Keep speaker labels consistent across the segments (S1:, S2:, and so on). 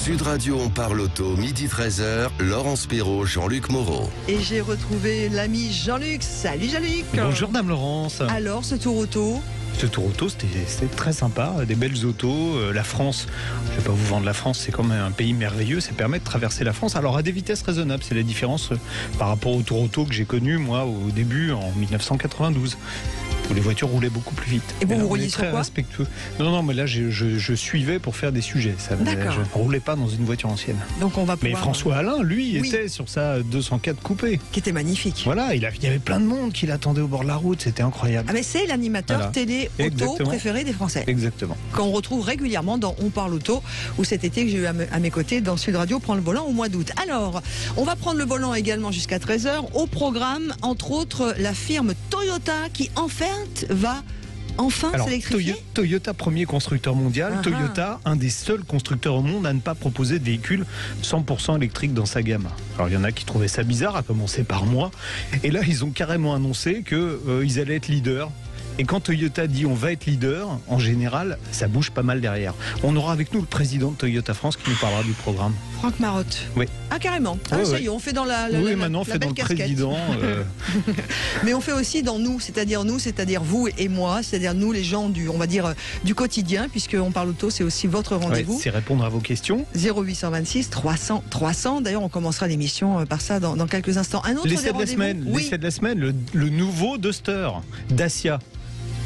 S1: Sud Radio, on parle auto, midi 13h, Laurence Perrault, Jean-Luc Moreau.
S2: Et j'ai retrouvé l'ami Jean-Luc. Salut Jean-Luc.
S3: Bonjour Dame Laurence.
S2: Alors, ce tour auto?
S3: Ce tour auto, c'était très sympa, des belles autos. La France, je ne vais pas vous vendre la France, c'est quand même un pays merveilleux, ça permet de traverser la France. Alors à des vitesses raisonnables, c'est la différence par rapport au tour auto que j'ai connu moi au début en 1992. Où les voitures roulaient beaucoup plus vite.
S2: Et vous
S3: rouliez
S2: sur quoi?
S3: Respectueux. Non, mais là je suivais pour faire des sujets. Je ne roulais pas dans une voiture ancienne.
S2: Donc on va pouvoir...
S3: Mais François Alain, lui, était sur sa 204 coupé.
S2: Qui était magnifique.
S3: Voilà, il y avait plein de monde qui l'attendait au bord de la route, c'était incroyable.
S2: Ah mais c'est l'animateur télé auto préféré des Français.
S3: Exactement.
S2: Qu'on retrouve régulièrement dans On parle auto, ou cet été que j'ai eu à mes côtés dans Sud Radio, prend le volant au mois d'août. Alors, on va prendre le volant également jusqu'à 13h. Au programme, entre autres, la firme Toyota qui en fait va... s'électrifier.
S3: Toyota, premier constructeur mondial. Toyota, un des seuls constructeurs au monde à ne pas proposer de véhicules 100% électriques dans sa gamme. Alors il y en a qui trouvaient ça bizarre, à commencer par moi. Et là, ils ont carrément annoncé qu'ils allaient être leaders. Et quand Toyota dit on va être leader, en général, ça bouge pas mal derrière. On aura avec nous le président de Toyota France qui nous parlera du programme.
S2: Franck Marotte.
S3: Oui.
S2: Ah carrément. Ah, ça y est, on fait dans
S3: maintenant on fait dans le président.
S2: Mais on fait aussi dans nous, c'est-à-dire vous et moi, c'est-à-dire nous les gens du quotidien, puisqu'on parle auto, c'est aussi votre rendez-vous.
S3: Ouais, c'est répondre à vos questions.
S2: 0826 300 300. D'ailleurs, on commencera l'émission par ça dans quelques instants. Un autre
S3: l'essai de la semaine.
S2: Oui.
S3: L'essai de la semaine, le nouveau Duster, Dacia.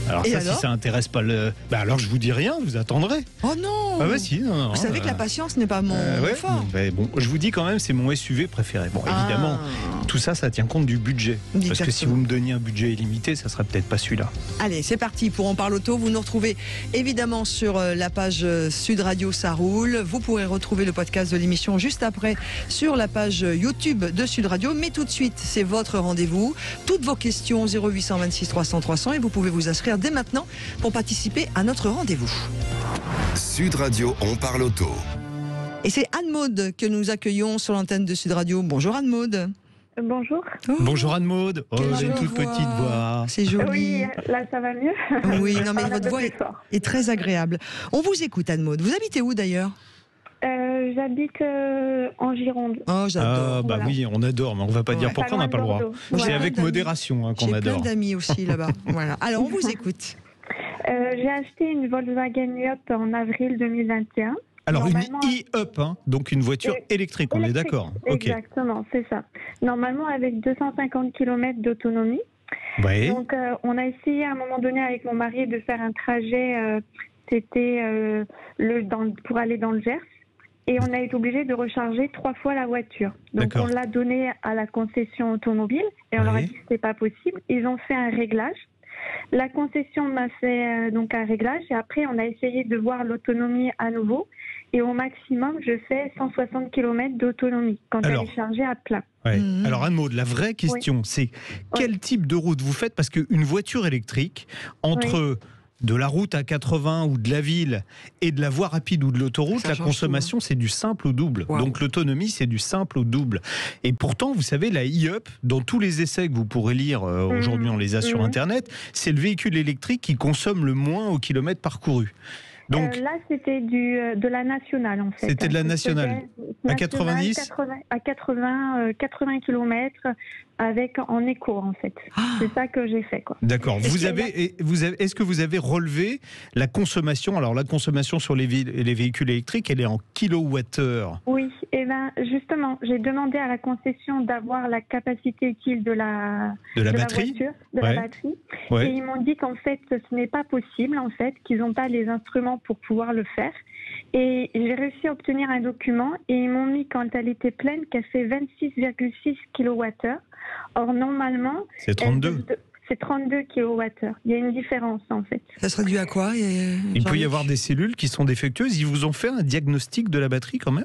S3: Alors si ça intéresse pas alors je vous dis rien, vous attendrez.
S2: Oh non.
S3: Ah bah si, non.
S2: Vous savez que la patience n'est pas mon fort.
S3: Bon, je vous dis quand même, c'est mon SUV préféré. Bon, évidemment, tout ça tient compte du budget.
S2: Exactement.
S3: Parce que si vous me donniez un budget illimité, ça serait peut-être pas celui-là.
S2: Allez, c'est parti pour On parle auto. Vous nous retrouvez évidemment sur la page Sud Radio, ça roule. Vous pourrez retrouver le podcast de l'émission juste après sur la page YouTube de Sud Radio. Mais tout de suite, c'est votre rendez-vous. Toutes vos questions 0826 300 300 et vous pouvez vous inscrire dès maintenant pour participer à notre rendez-vous.
S1: Sud Radio, on parle auto.
S2: Et c'est Anne-Maude que nous accueillons sur l'antenne de Sud Radio. Bonjour Anne-Maude.
S4: Bonjour.
S3: Bonjour Anne-Maude. Vous avez une toute petite voix.
S2: C'est joli.
S4: Oui, là ça va mieux.
S2: Oui, non mais votre voix est très agréable. On vous écoute Anne-Maude. Vous habitez où d'ailleurs?
S4: J'habite en Gironde.
S2: Oh, j'adore.
S3: Voilà. Oui, on adore, mais on ne va pas dire pourquoi on n'a pas le droit. C'est avec modération qu'on adore.
S2: J'ai plein d'amis aussi là-bas. Voilà. Alors, on vous écoute.
S4: J'ai acheté une Volkswagen e-Up en avril 2021.
S3: Alors, une e-Up, donc une voiture électrique, on est d'accord.
S4: Exactement, c'est ça. Normalement, avec 250 km d'autonomie.
S3: Oui.
S4: Donc, on a essayé à un moment donné avec mon mari de faire un trajet, c'était pour aller dans le Gers. Et on a été obligé de recharger 3 fois la voiture. Donc on l'a donné à la concession automobile et on leur a dit que c'était pas possible. Ils ont fait un réglage. La concession m'a fait donc un réglage et après on a essayé de voir l'autonomie à nouveau. Et au maximum, je fais 160 km d'autonomie quand elle est chargée à plein.
S3: Ouais. Alors Anne-Maude, la vraie question, c'est quel type de route vous faites? Parce qu'une voiture électrique, entre... de la route à 80 ou de la ville et de la voie rapide ou de l'autoroute, la consommation c'est du simple au double. Wow. Donc l'autonomie c'est du simple au double. Et pourtant, vous savez, la e-Up, dans tous les essais que vous pourrez lire aujourd'hui, on les a sur Internet, c'est le véhicule électrique qui consomme le moins au kilomètre parcouru. Donc,
S4: là, c'était de la nationale, en fait.
S3: C'était de la nationale. À 90
S4: À 80 km en éco, en fait. C'est ça que j'ai fait, quoi.
S3: D'accord. Est-ce que vous avez relevé la consommation? Alors, la consommation sur les véhicules électriques, elle est en kilowattheure.
S4: Oui. Et justement, j'ai demandé à la concession d'avoir la capacité utile de la
S3: batterie,
S4: voiture, la batterie. Et ils m'ont dit qu'en fait, ce n'est pas possible, en fait, qu'ils n'ont pas les instruments pour pouvoir le faire. Et j'ai réussi à obtenir un document et ils m'ont mis, quand elle était pleine, qu'elle fait 26,6 kWh. Or, normalement...
S3: C'est 32.
S4: C'est 32 kWh. Il y a une différence, en fait.
S2: Ça serait dû à quoi?
S3: Il peut y avoir des cellules qui sont défectueuses. Ils vous ont fait un diagnostic de la batterie, quand même?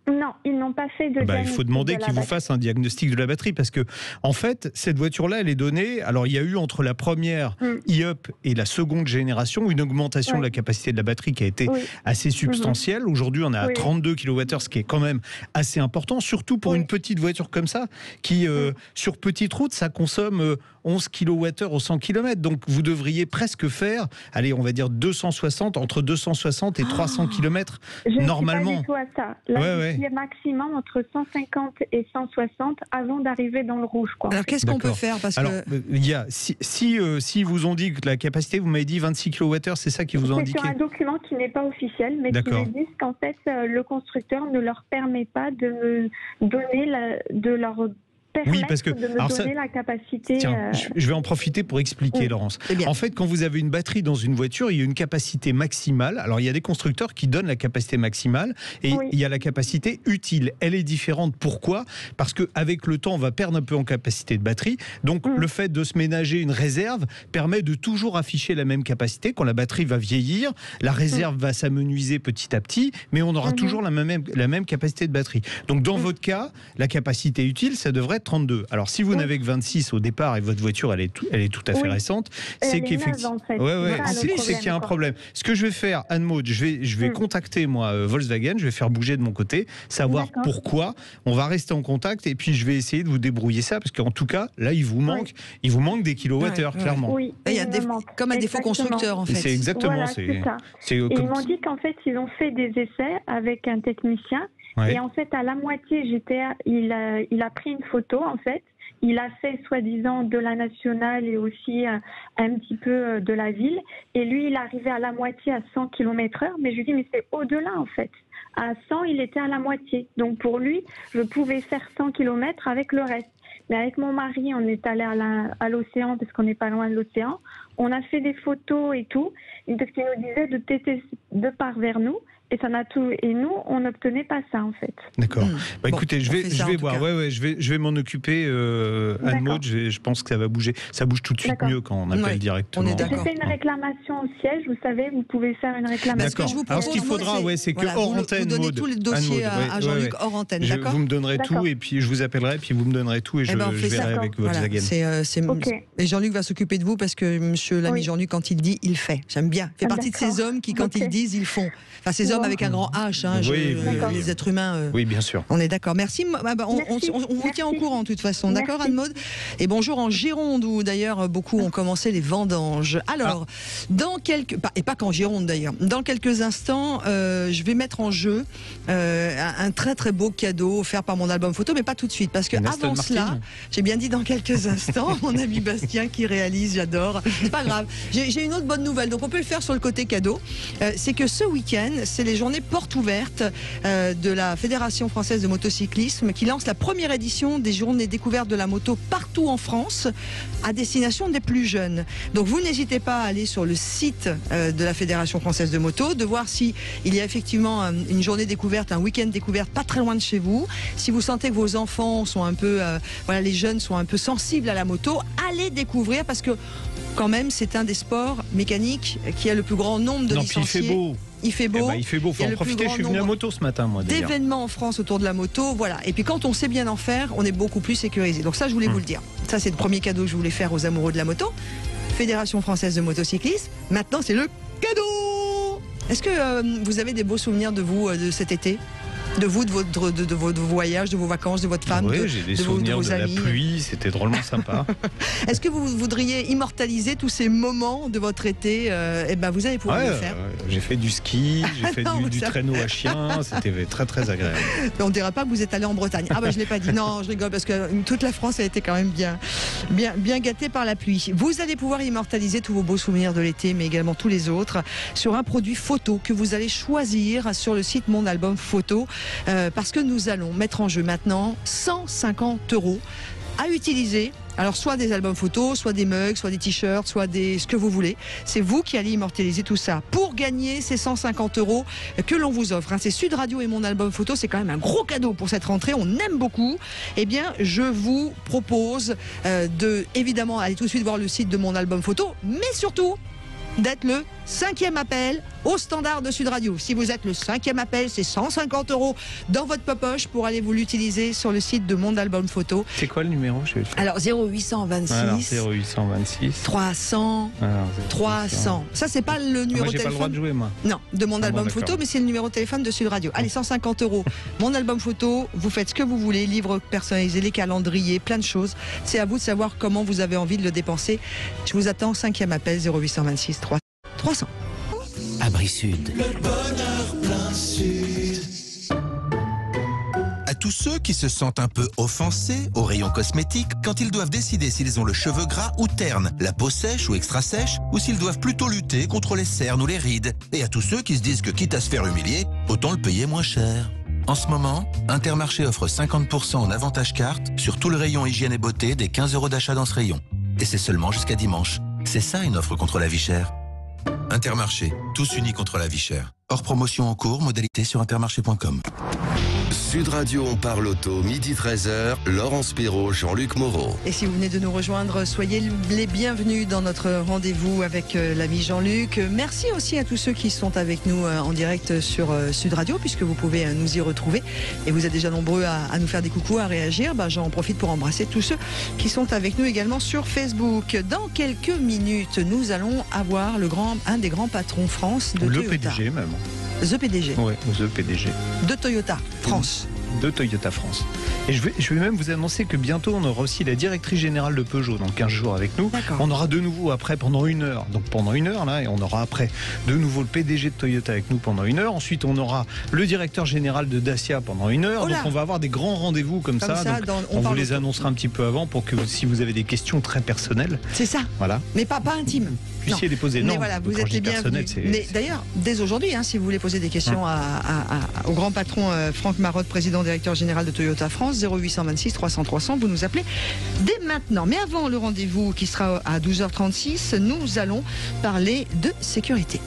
S4: Non, ils n'ont n'ont pas fait de
S3: il faut demander qu'ils vous fassent un diagnostic de la batterie, parce que en fait, cette voiture-là, elle est donnée. Alors, il y a eu entre la première e-up et la seconde génération une augmentation de la capacité de la batterie qui a été assez substantielle. Aujourd'hui, on est à 32 kWh, ce qui est quand même assez important, surtout pour une petite voiture comme ça, qui, sur petite route, ça consomme 11 kWh au 100 km. Donc, vous devriez presque faire, allez, on va dire entre 260 et 300 km normalement.
S4: Je ne suis pas du tout à ça. Là, je suis maximum entre 150 et 160 avant d'arriver dans le rouge, quoi.
S2: Alors, qu'est-ce qu'on peut faire?
S3: Si vous ont dit que la capacité, vous m'avez dit 26 kWh, c'est ça qu'ils vous ont indiqué?
S4: C'est sur un document qui n'est pas officiel, mais qui me disent qu'en fait, le constructeur ne leur permet pas de me donner de leur
S3: parce que,
S4: de me donner la capacité.
S3: Tiens, je vais en profiter pour expliquer, Laurence. En fait, quand vous avez une batterie dans une voiture, il y a une capacité maximale. Alors, il y a des constructeurs qui donnent la capacité maximale et il y a la capacité utile. Elle est différente. Pourquoi? Parce qu'avec le temps, on va perdre un peu en capacité de batterie. Donc, le fait de se ménager une réserve permet de toujours afficher la même capacité. Quand la batterie va vieillir, la réserve va s'amenuiser petit à petit, mais on aura toujours la même capacité de batterie. Donc, dans votre cas, la capacité utile, ça devrait être 32. Alors, si vous n'avez que 26 au départ et votre voiture, elle est tout à fait récente, c'est qu'effectivement, c'est qu'il y a un problème. Ce que je vais faire, Anne-Maud, je vais contacter moi Volkswagen, je vais faire bouger de mon côté, savoir pourquoi. On va rester en contact et puis je vais essayer de vous débrouiller ça, parce qu'en tout cas, là, il vous manque des kilowattheures, clairement.
S4: Oui,
S2: il y a comme un défaut constructeur, en fait.
S3: C'est exactement
S4: ça. Ils m'ont dit qu'en fait, ils ont fait des essais avec un technicien. Et en fait, à la moitié, il a pris une photo, en fait. Il a fait, soi-disant, de la nationale et aussi un petit peu de la ville. Et lui, il est arrivé à la moitié à 100 km/h. Mais je lui dis, mais c'est au-delà, en fait. À 100, il était à la moitié. Donc, pour lui, je pouvais faire 100 km avec le reste. Mais avec mon mari, on est allé à l'océan, parce qu'on n'est pas loin de l'océan. On a fait des photos et tout, parce qu'il nous disait de téter de part vers nous. Et ça n'a tout. Et nous, on n'obtenait pas ça, en fait. D'accord.
S3: Écoutez, je vais voir. Je vais m'en occuper, Anne-Maud. Je pense que ça va bouger. Ça bouge tout de suite mieux quand on appelle directement.
S2: On est d'accord.
S4: J'ai fait une réclamation au siège. Vous savez, vous pouvez faire une réclamation.
S3: D'accord. Alors, ce qu'il faudra, c'est que hors antenne,
S2: vous donnez tout le dossier à Jean-Luc hors antenne, d'accord?
S3: Vous me donnerez tout et puis je vous appellerai, puis vous me donnerez tout et je verrai avec Volkswagen.
S2: Et Jean-Luc va s'occuper de vous, parce que monsieur l'ami Jean-Luc, quand il dit, il fait. J'aime bien. Il fait partie de ces hommes qui, quand ils disent, ils font. Enfin, ces hommes avec un grand H, les êtres humains.
S3: Oui, bien sûr.
S2: On est d'accord. Merci. On vous tient au courant, de toute façon. D'accord, Anne-Maud? Et bonjour en Gironde, où d'ailleurs beaucoup ont commencé les vendanges. Alors, et pas qu'en Gironde d'ailleurs. Dans quelques instants, je vais mettre en jeu un très très beau cadeau offert par mon album photo, mais pas tout de suite, parce que avant cela, j'ai bien dit dans quelques instants, mon ami Bastien qui réalise, j'adore. C'est pas grave. J'ai une autre bonne nouvelle, donc on peut le faire sur le côté cadeau. C'est que ce week-end, c'est les journées portes ouvertes de la Fédération française de motocyclisme, qui lance la première édition des journées découvertes de la moto partout en France, à destination des plus jeunes. Donc vous n'hésitez pas à aller sur le site de la Fédération française de moto, de voir si il y a effectivement une journée découverte, un week-end découverte pas très loin de chez vous. Si vous sentez que vos enfants sont un peu, les jeunes sont un peu sensibles à la moto, allez découvrir, parce que quand même c'est un des sports mécaniques qui a le plus grand nombre de licenciés.
S3: Puis il fait beau.
S2: Il fait beau.
S3: Il fait beau, faut en profiter. Je suis venu à moto ce matin, moi.
S2: D'événements en France autour de la moto, voilà. Et puis quand on sait bien en faire, on est beaucoup plus sécurisé. Donc ça, je voulais vous le dire. Ça, c'est le premier cadeau que je voulais faire aux amoureux de la moto. Fédération française de motocyclisme. Maintenant, c'est le cadeau. Est-ce que vous avez des beaux souvenirs de vous de cet été? De vous, de vos voyages, de vos vacances, de votre femme,
S3: j'ai des souvenirs de la pluie, c'était drôlement sympa.
S2: Est-ce que vous voudriez immortaliser tous ces moments de votre été? Vous allez pouvoir le faire.
S3: J'ai fait du ski, j'ai fait du traîneau à chien, c'était très très agréable.
S2: On ne dira pas que vous êtes allé en Bretagne. Je ne l'ai pas dit. Non, je rigole, parce que toute la France a été quand même bien gâtée par la pluie. Vous allez pouvoir immortaliser tous vos beaux souvenirs de l'été, mais également tous les autres, sur un produit photo que vous allez choisir sur le site Mon Album Photo. Parce que nous allons mettre en jeu maintenant 150 € à utiliser. Alors soit des albums photos, soit des mugs, soit des t-shirts, soit ce que vous voulez. C'est vous qui allez immortaliser tout ça. Pour gagner ces 150 € que l'on vous offre, c'est Sud Radio et Mon Album Photo, c'est quand même un gros cadeau pour cette rentrée, on aime beaucoup. Eh bien, je vous propose évidemment, aller tout de suite voir le site de Mon Album Photo, mais surtout d'être le 5e appel au standard de Sud Radio. Si vous êtes le 5e appel, c'est 150 € dans votre poche pour aller vous l'utiliser sur le site de Mon Album Photo.
S3: C'est quoi le numéro?
S2: Alors 0826
S3: 0826
S2: 300 300. Ça, c'est pas le numéro de téléphone.
S3: Moi, j'ai pas le droit de jouer, moi.
S2: Non, de Mon Album Photo, mais c'est le numéro de téléphone de Sud Radio. Allez, 150 €. Mon Album Photo, vous faites ce que vous voulez, livres personnalisés, les calendriers, plein de choses. C'est à vous de savoir comment vous avez envie de le dépenser. Je vous attends, 5e appel, 0826 300.
S5: Abri Sud.
S6: Le bonheur plein sud.
S5: À tous ceux qui se sentent un peu offensés au rayon cosmétique quand ils doivent décider s'ils ont le cheveu gras ou terne, la peau sèche ou extra sèche, ou s'ils doivent plutôt lutter contre les cernes ou les rides. Et à tous ceux qui se disent que quitte à se faire humilier, autant le payer moins cher. En ce moment, Intermarché offre 50% en avantage carte sur tout le rayon hygiène et beauté des 15 € d'achat dans ce rayon. Et c'est seulement jusqu'à dimanche. C'est ça une offre contre la vie chère. Intermarché, tous unis contre la vie chère. Hors promotion en cours, modalité sur intermarché.com.
S1: Sud Radio, on parle auto, midi 13h, Laurence Perrault, Jean-Luc Moreau.
S2: Et si vous venez de nous rejoindre, soyez les bienvenus dans notre rendez-vous avec l'ami Jean-Luc. Merci aussi à tous ceux qui sont avec nous en direct sur Sud Radio, puisque vous pouvez nous y retrouver. Et vous êtes déjà nombreux à nous faire des coucous, à réagir. J'en profite pour embrasser tous ceux qui sont avec nous également sur Facebook. Dans quelques minutes, nous allons avoir un des grands patrons France de Toyota.
S3: Le PDG même.
S2: The PDG.
S3: Oui, The PDG.
S2: De Toyota France.
S3: De Toyota France. Et je vais même vous annoncer que bientôt on aura aussi la directrice générale de Peugeot dans 15 jours avec nous. On aura de nouveau après pendant 1 heure. Donc pendant 1 heure là, et on aura après de nouveau le PDG de Toyota avec nous pendant 1 heure. Ensuite on aura le directeur général de Dacia pendant 1 heure. Donc on va avoir des grands rendez-vous comme ça. On vous les annoncera un petit peu avant pour que si vous avez des questions très personnelles.
S2: C'est ça.
S3: Voilà.
S2: Mais pas intimes.
S3: Puissiez les poser.
S2: Mais voilà, vous êtes les bienvenus. Mais d'ailleurs, dès aujourd'hui, si vous voulez poser des questions au grand patron Franck Marotte, président directeur général de Toyota France, 0826 300 300, vous nous appelez dès maintenant. Mais avant le rendez-vous qui sera à 12h36, nous allons parler de sécurité.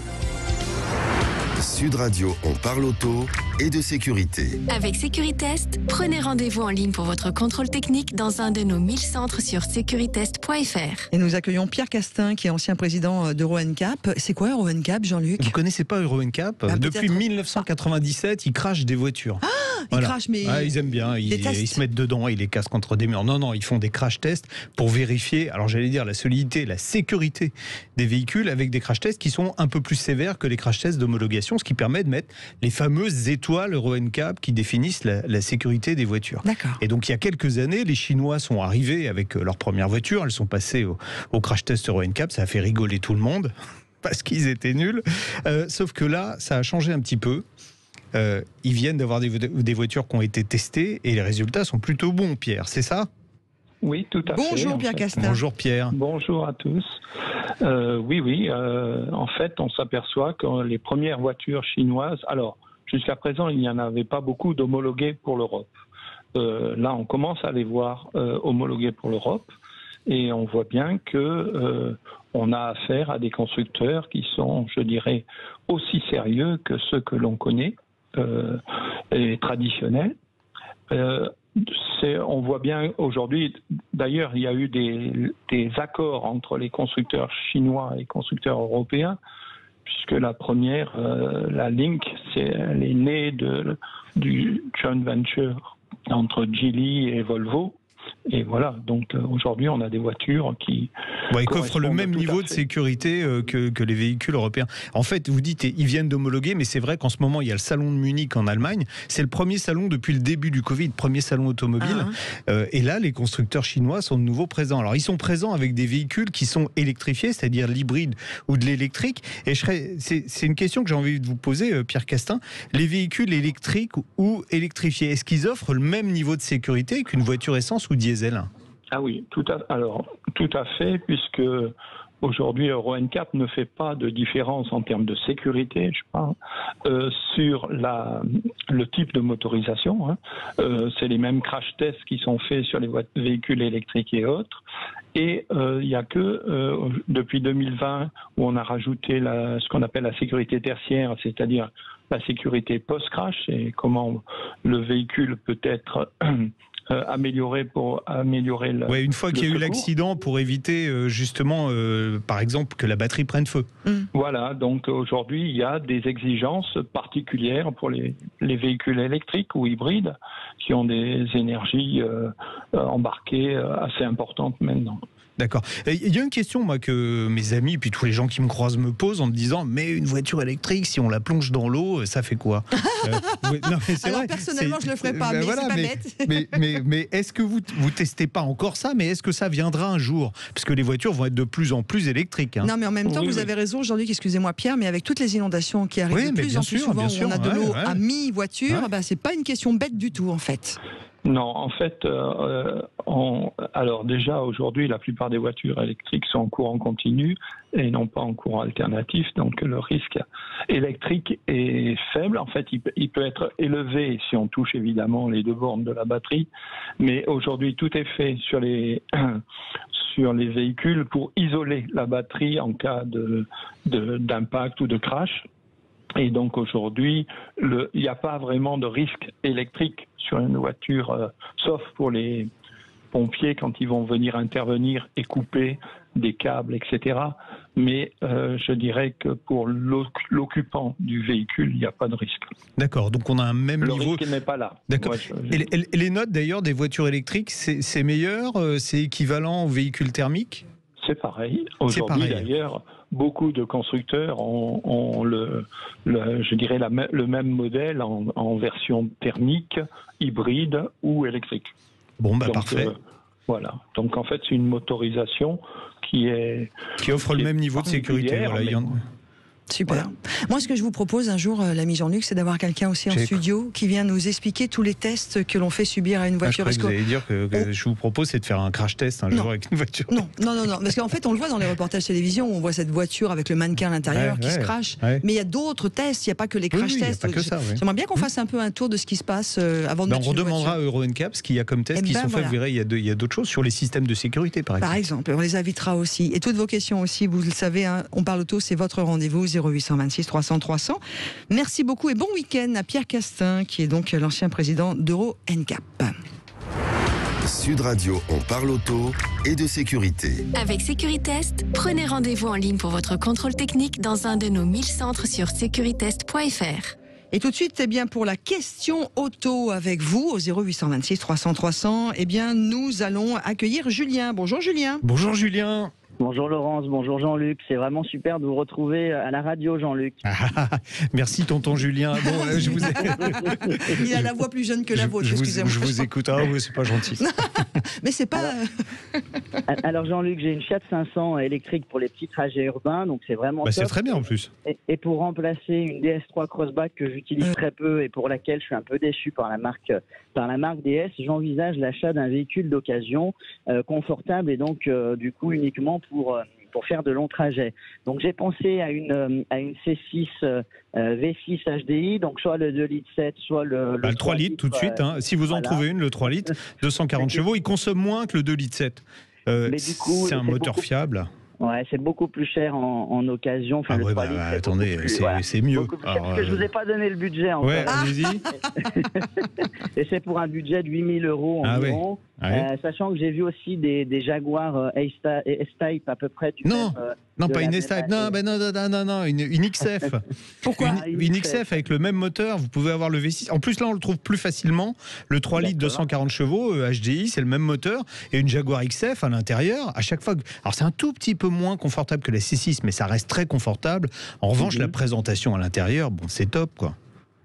S1: Sud Radio, on parle auto et de sécurité.
S7: Avec Sécuritest, prenez rendez-vous en ligne pour votre contrôle technique dans un de nos 1000 centres sur securitest.fr.
S2: Et nous accueillons Pierre Castin, qui est ancien président d'Euro NCAP. C'est quoi Euro NCAP, Jean-Luc?
S3: Vous connaissez pas Euro NCAP? Depuis 1997, ils crachent des voitures.
S2: Ils crachent, mais
S3: ils aiment bien. Ils se mettent dedans, ils les cassent contre des murs. Non, ils font des crash tests pour vérifier, alors j'allais dire la solidité, la sécurité des véhicules avec des crash tests qui sont un peu plus sévères que les crash tests d'homologation, ce qui permet de mettre les fameuses étoiles Euro NCAP qui définissent la sécurité des voitures.
S2: D'accord.
S3: Et donc il y a quelques années, les Chinois sont arrivés avec leur première voiture, elles sont passées au crash test Euro NCAP, ça a fait rigoler tout le monde parce qu'ils étaient nuls. Sauf que là, ça a changé un petit peu. Ils viennent d'avoir des voitures qui ont été testées et les résultats sont plutôt bons, Pierre, c'est ça?
S8: Oui, tout à fait.
S2: Bonjour Pierre Castin.
S3: Bonjour Pierre.
S8: Bonjour à tous. Oui. En fait, on s'aperçoit que les premières voitures chinoises, alors jusqu'à présent, il n'y en avait pas beaucoup d'homologués pour l'Europe. Là, on commence à les voir homologués pour l'Europe et on voit bien que on a affaire à des constructeurs qui sont, je dirais, aussi sérieux que ceux que l'on connaît et traditionnels. On voit bien aujourd'hui, d'ailleurs, il y a eu des accords entre les constructeurs chinois et les constructeurs européens, puisque la première, la Lynk, elle est née du joint venture entre Geely et Volvo. Et voilà, donc aujourd'hui, on a des voitures qui
S3: offrent le même niveau de sécurité que les véhicules européens. En fait, vous dites, ils viennent d'homologuer, mais c'est vrai qu'en ce moment, il y a le salon de Munich en Allemagne. C'est le premier salon depuis le début du Covid, premier salon automobile. Et là, les constructeurs chinois sont de nouveau présents. Alors, ils sont présents avec des véhicules qui sont électrifiés, c'est-à-dire l'hybride ou de l'électrique. Et c'est une question que j'ai envie de vous poser, Pierre Castin. Les véhicules électriques ou électrifiés, est-ce qu'ils offrent le même niveau de sécurité qu'une voiture essence ou diesel?
S8: Ah oui, tout à fait, puisque aujourd'hui Euro NCAP ne fait pas de différence en termes de sécurité, je parle, sur le type de motorisation. C'est les mêmes crash tests qui sont faits sur les véhicules électriques et autres. Et il n'y a que depuis 2020 où on a rajouté ce qu'on appelle la sécurité tertiaire, c'est-à-dire la sécurité post-crash et comment le véhicule peut être amélioré pour améliorer le.
S3: Ouais, une fois qu'il y a eu
S8: secours.
S3: l'accident, pour éviter justement, par exemple, que la batterie prenne feu.
S8: Voilà, donc aujourd'hui, il y a des exigences particulières pour les véhicules électriques ou hybrides qui ont des énergies embarquées assez importantes maintenant.
S3: D'accord. Il y a une question, moi, que mes amis et puis tous les gens qui me croisent me posent en me disant, mais une voiture électrique, si on la plonge dans l'eau, ça fait quoi?
S2: Non, mais alors vrai, personnellement, je le ferai pas, mais voilà, c'est pas
S3: bête. Mais est-ce que vous testez pas encore ça? Mais est-ce que ça viendra un jour? Parce que les voitures vont être de plus en plus électriques. Hein.
S2: Non, mais en même temps, vous avez raison, Jean-Luc, excusez-moi Pierre, mais avec toutes les inondations qui arrivent de plus en plus souvent, où on a de l'eau à mi-voiture, c'est pas une question bête du tout, en fait.
S8: Non, en fait, alors déjà aujourd'hui, la plupart des voitures électriques sont en courant continu et non pas en courant alternatif, donc le risque électrique est faible. En fait, il peut être élevé si on touche évidemment les deux bornes de la batterie, mais aujourd'hui tout est fait sur les véhicules pour isoler la batterie en cas d'impact ou de crash. Et donc aujourd'hui, il n'y a pas vraiment de risque électrique sur une voiture, sauf pour les pompiers quand ils vont venir intervenir et couper des câbles, etc. Mais je dirais que pour l'occupant du véhicule, il n'y a pas de risque.
S3: D'accord, donc on a un même niveau.
S8: Le risque n'est pas là.
S3: D'accord. Et les notes d'ailleurs des voitures électriques, c'est meilleur, c'est équivalent aux véhicules thermiques?
S8: C'est pareil. Aujourd'hui, d'ailleurs, beaucoup de constructeurs ont je dirais le même modèle en version thermique, hybride ou électrique.
S3: Bon, bah parfait.
S8: Voilà. Donc en fait, c'est une motorisation qui
S3: offre le même niveau de sécurité. Voilà,
S2: Super. Moi, ce que je vous propose un jour, l'ami Jean-Luc, c'est d'avoir quelqu'un aussi en studio qui vient nous expliquer tous les tests que l'on fait subir à une voiture.
S3: Je crois que vous allez dire que je vous propose, c'est de faire un crash test un jour avec une voiture.
S2: Non. Parce qu'en fait, on le voit dans les reportages télévision, où on voit cette voiture avec le mannequin à l'intérieur qui se crache. Ouais. Mais il y a d'autres tests, il n'y a pas que les crash tests. J'aimerais bien qu'on fasse un peu un tour de ce qui se passe avant de mettre
S3: on redemandera à Euro NCAP ce qu'il y a comme tests qui sont faits. Vous verrez, il y a d'autres choses sur les systèmes de sécurité, par exemple.
S2: Par exemple, on les invitera aussi. Et toutes vos questions aussi, vous le savez, On parle auto, c'est votre rendez-vous, 0826 300 300. Merci beaucoup et bon week-end à Pierre Castin, qui est donc l'ancien président d'Euro NCAP.
S1: Sud Radio, on parle auto et de sécurité.
S7: Avec Sécuritest, prenez rendez-vous en ligne pour votre contrôle technique dans un de nos 1000 centres sur sécuritest.fr.
S2: Et tout de suite, pour la question auto avec vous, au 0826 300 300, nous allons accueillir Julien. Bonjour Julien.
S3: Bonjour Julien.
S9: Bonjour Laurence, bonjour Jean-Luc. C'est vraiment super de vous retrouver à la radio, Jean-Luc.
S3: Merci tonton Julien. Bon,
S2: Il a la voix plus jeune que la vôtre, excusez-moi.
S3: Je vous écoute. Ah oui, c'est pas gentil.
S2: Mais c'est pas...
S9: Alors Jean-Luc, j'ai une Fiat 500 électrique pour les petits trajets urbains, donc c'est vraiment top.
S3: C'est très bien en plus.
S9: Et pour remplacer une DS3 Crossback que j'utilise très peu et pour laquelle je suis un peu déçu par la marque DS, j'envisage l'achat d'un véhicule d'occasion confortable et donc du coup uniquement pour faire de longs trajets. Donc j'ai pensé à une C6 V6 HDI, donc soit le 2,7 litres, soit le
S3: 3 litres tout de suite. Si vous en trouvez une, le 3 litres, 240 chevaux, il consomme moins que le 2,7 litres. C'est un moteur fiable.
S9: Ouais, c'est beaucoup plus cher en occasion.
S3: Enfin, attendez, c'est mieux.
S9: Parce que je vous ai pas donné le budget encore.
S3: Ouais, allez-y.
S9: Et c'est pour un budget de 8 000 € environ. Sachant que j'ai vu aussi des Jaguar S-Type à peu près du
S3: Non, pas une S-Type. Non, une XF.
S2: Pourquoi
S3: une XF avec le même moteur, vous pouvez avoir le V6. En plus, là, on le trouve plus facilement. Le 3 litres 240 chevaux HDI, c'est le même moteur. Et une Jaguar XF à l'intérieur, à chaque fois. Alors, c'est un tout petit peu moins confortable que la C6, mais ça reste très confortable. En revanche, la présentation à l'intérieur, c'est top, quoi.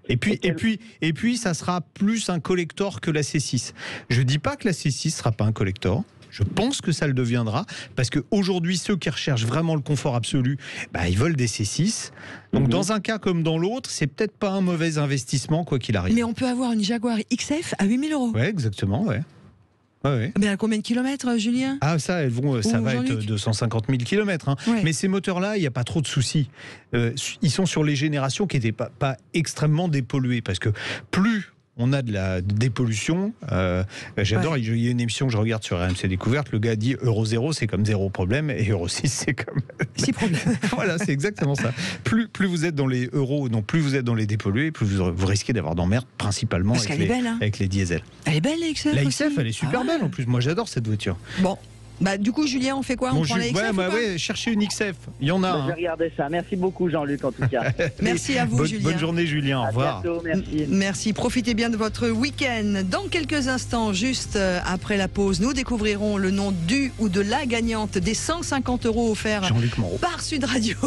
S3: Et puis, ça sera plus un collector que la C6. Je dis pas que la C6 sera pas un collector. Je pense que ça le deviendra, parce qu'aujourd'hui, ceux qui recherchent vraiment le confort absolu, ils veulent des C6. Donc, dans un cas comme dans l'autre, c'est peut-être pas un mauvais investissement, quoi qu'il arrive.
S2: Mais on peut avoir une Jaguar XF à 8 000 €.
S3: Ouais, exactement, ouais.
S2: Mais à combien de kilomètres, Julien ?
S3: Ça va être 250 000 kilomètres. Mais ces moteurs-là, il n'y a pas trop de soucis. Ils sont sur les générations qui n'étaient pas extrêmement dépolluées, parce que plus on a de la dépollution. J'adore, il y a une émission que je regarde sur RMC Découverte, le gars dit Euro 0 c'est comme 0 problème et Euro 6 c'est comme
S2: 6 problèmes.
S3: Voilà, c'est exactement ça. Plus vous êtes dans les euros, donc plus vous êtes dans les dépollués, plus vous risquez d'avoir d'emmerdes, principalement avec les diesels.
S2: Elle est belle, la XF.
S3: La XF, elle est super belle en plus. Moi, j'adore cette voiture.
S2: Bon. Bah, du coup, Julien, on fait quoi? On prend la XF
S3: cherchez une XF. Il y en a.
S9: Je vais regarder ça. Merci beaucoup, Jean-Luc, en tout cas.
S2: Merci à vous, Julien.
S3: Bonne journée, Julien. Au revoir.
S9: Bientôt, merci.
S2: Merci. Profitez bien de votre week-end. Dans quelques instants, juste après la pause, nous découvrirons le nom du ou de la gagnante des 150 € offerts par Sud Radio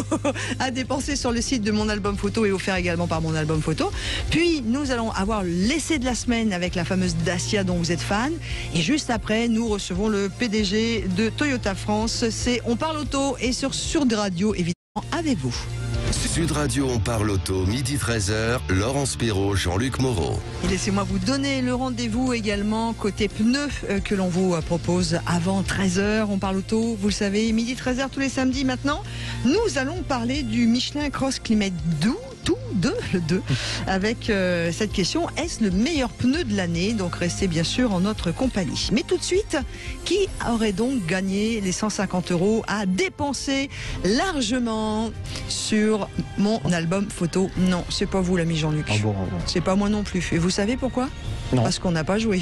S2: à dépenser sur le site de Mon Album Photo et offert également par Mon Album Photo. Puis, nous allons avoir l'essai de la semaine avec la fameuse Dacia dont vous êtes fan. Et juste après, nous recevons le PDG de Toyota France. C'est On parle auto et sur Sud Radio, évidemment, avec vous.
S1: Sud Radio, on parle auto, midi 13h, Laurence Perrault, Jean-Luc Moreau.
S2: Et laissez-moi vous donner le rendez-vous également côté pneus que l'on vous propose avant 13h. On parle auto, vous le savez, midi 13h tous les samedis maintenant. Nous allons parler du Michelin Cross Climate le 2, avec cette question, est-ce le meilleur pneu de l'année? Donc restez bien sûr en notre compagnie. Mais tout de suite, qui aurait donc gagné les 150 € à dépenser largement sur Mon Album Photo? Non, c'est pas vous, l'ami Jean-Luc. C'est pas moi non plus. Et vous savez pourquoi? Non. Parce qu'on n'a pas joué.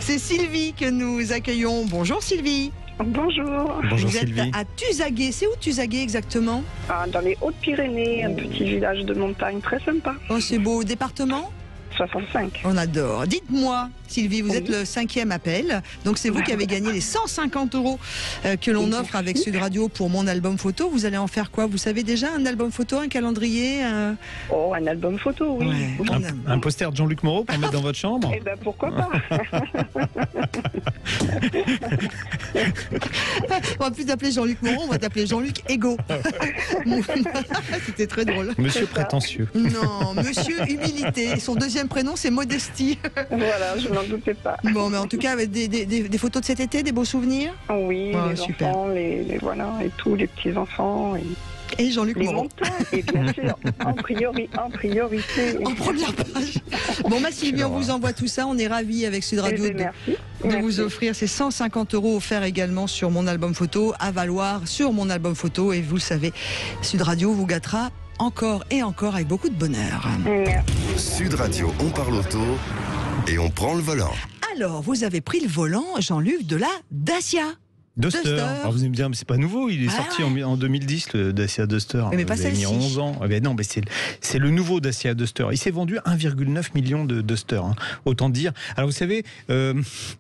S2: C'est Sylvie que nous accueillons. Bonjour Sylvie.
S10: Bonjour.
S3: Bonjour
S2: vous
S3: Sylvie.
S2: êtes à Tuzaguet. C'est où Tuzaguet exactement?
S10: Dans les Hautes-Pyrénées, un petit village de montagne très sympa.
S2: Oh, c'est beau. Département?
S10: 65.
S2: On adore. Dites-moi, Sylvie, vous êtes le 5e appel. Donc c'est vous qui avez gagné les 150 € que l'on offre avec Sud Radio pour Mon Album Photo. Vous allez en faire quoi? Vous savez déjà, un album photo, un calendrier
S10: Oh, un album photo, oui.
S2: Ouais,
S3: un poster de Jean-Luc Moreau pour mettre dans votre chambre?
S10: Eh ben pourquoi pas.
S2: On va plus t'appeler Jean-Luc Moreau, on va t'appeler Jean-Luc Ego. C'était très drôle.
S3: Monsieur prétentieux.
S2: Non, Monsieur Humilité. Et son deuxième prénom, c'est Modestie.
S10: Voilà, je n'en doutais pas.
S2: Bon, mais en tout cas, avec des photos de cet été, des beaux souvenirs?
S10: Oui, les
S2: super.
S10: enfants, les voilà, et tous les petits-enfants.
S2: Et Jean-Luc Moreau.
S10: Montagnes, et bien sûr, en priorité.
S2: En première page. Bon, Sylvie, on vous envoie tout ça. On est ravis avec Sud Radio de vous offrir ces 150 € offerts également sur Mon Album Photo, à valoir sur Mon Album Photo. Et vous le savez, Sud Radio vous gâtera encore et encore avec beaucoup de bonheur.
S1: Sud Radio, on parle auto et on prend le volant.
S2: Alors, vous avez pris le volant, Jean-Luc, de la Dacia.
S3: Duster. Alors vous allez me dire, mais c'est pas nouveau, il est sorti en 2010, le Dacia Duster.
S2: Mais pas celle-ci.
S3: Il a mis 11 ans. Mais non, mais c'est le nouveau Dacia Duster. Il s'est vendu 1,9 million de Duster. Autant dire. Alors vous savez,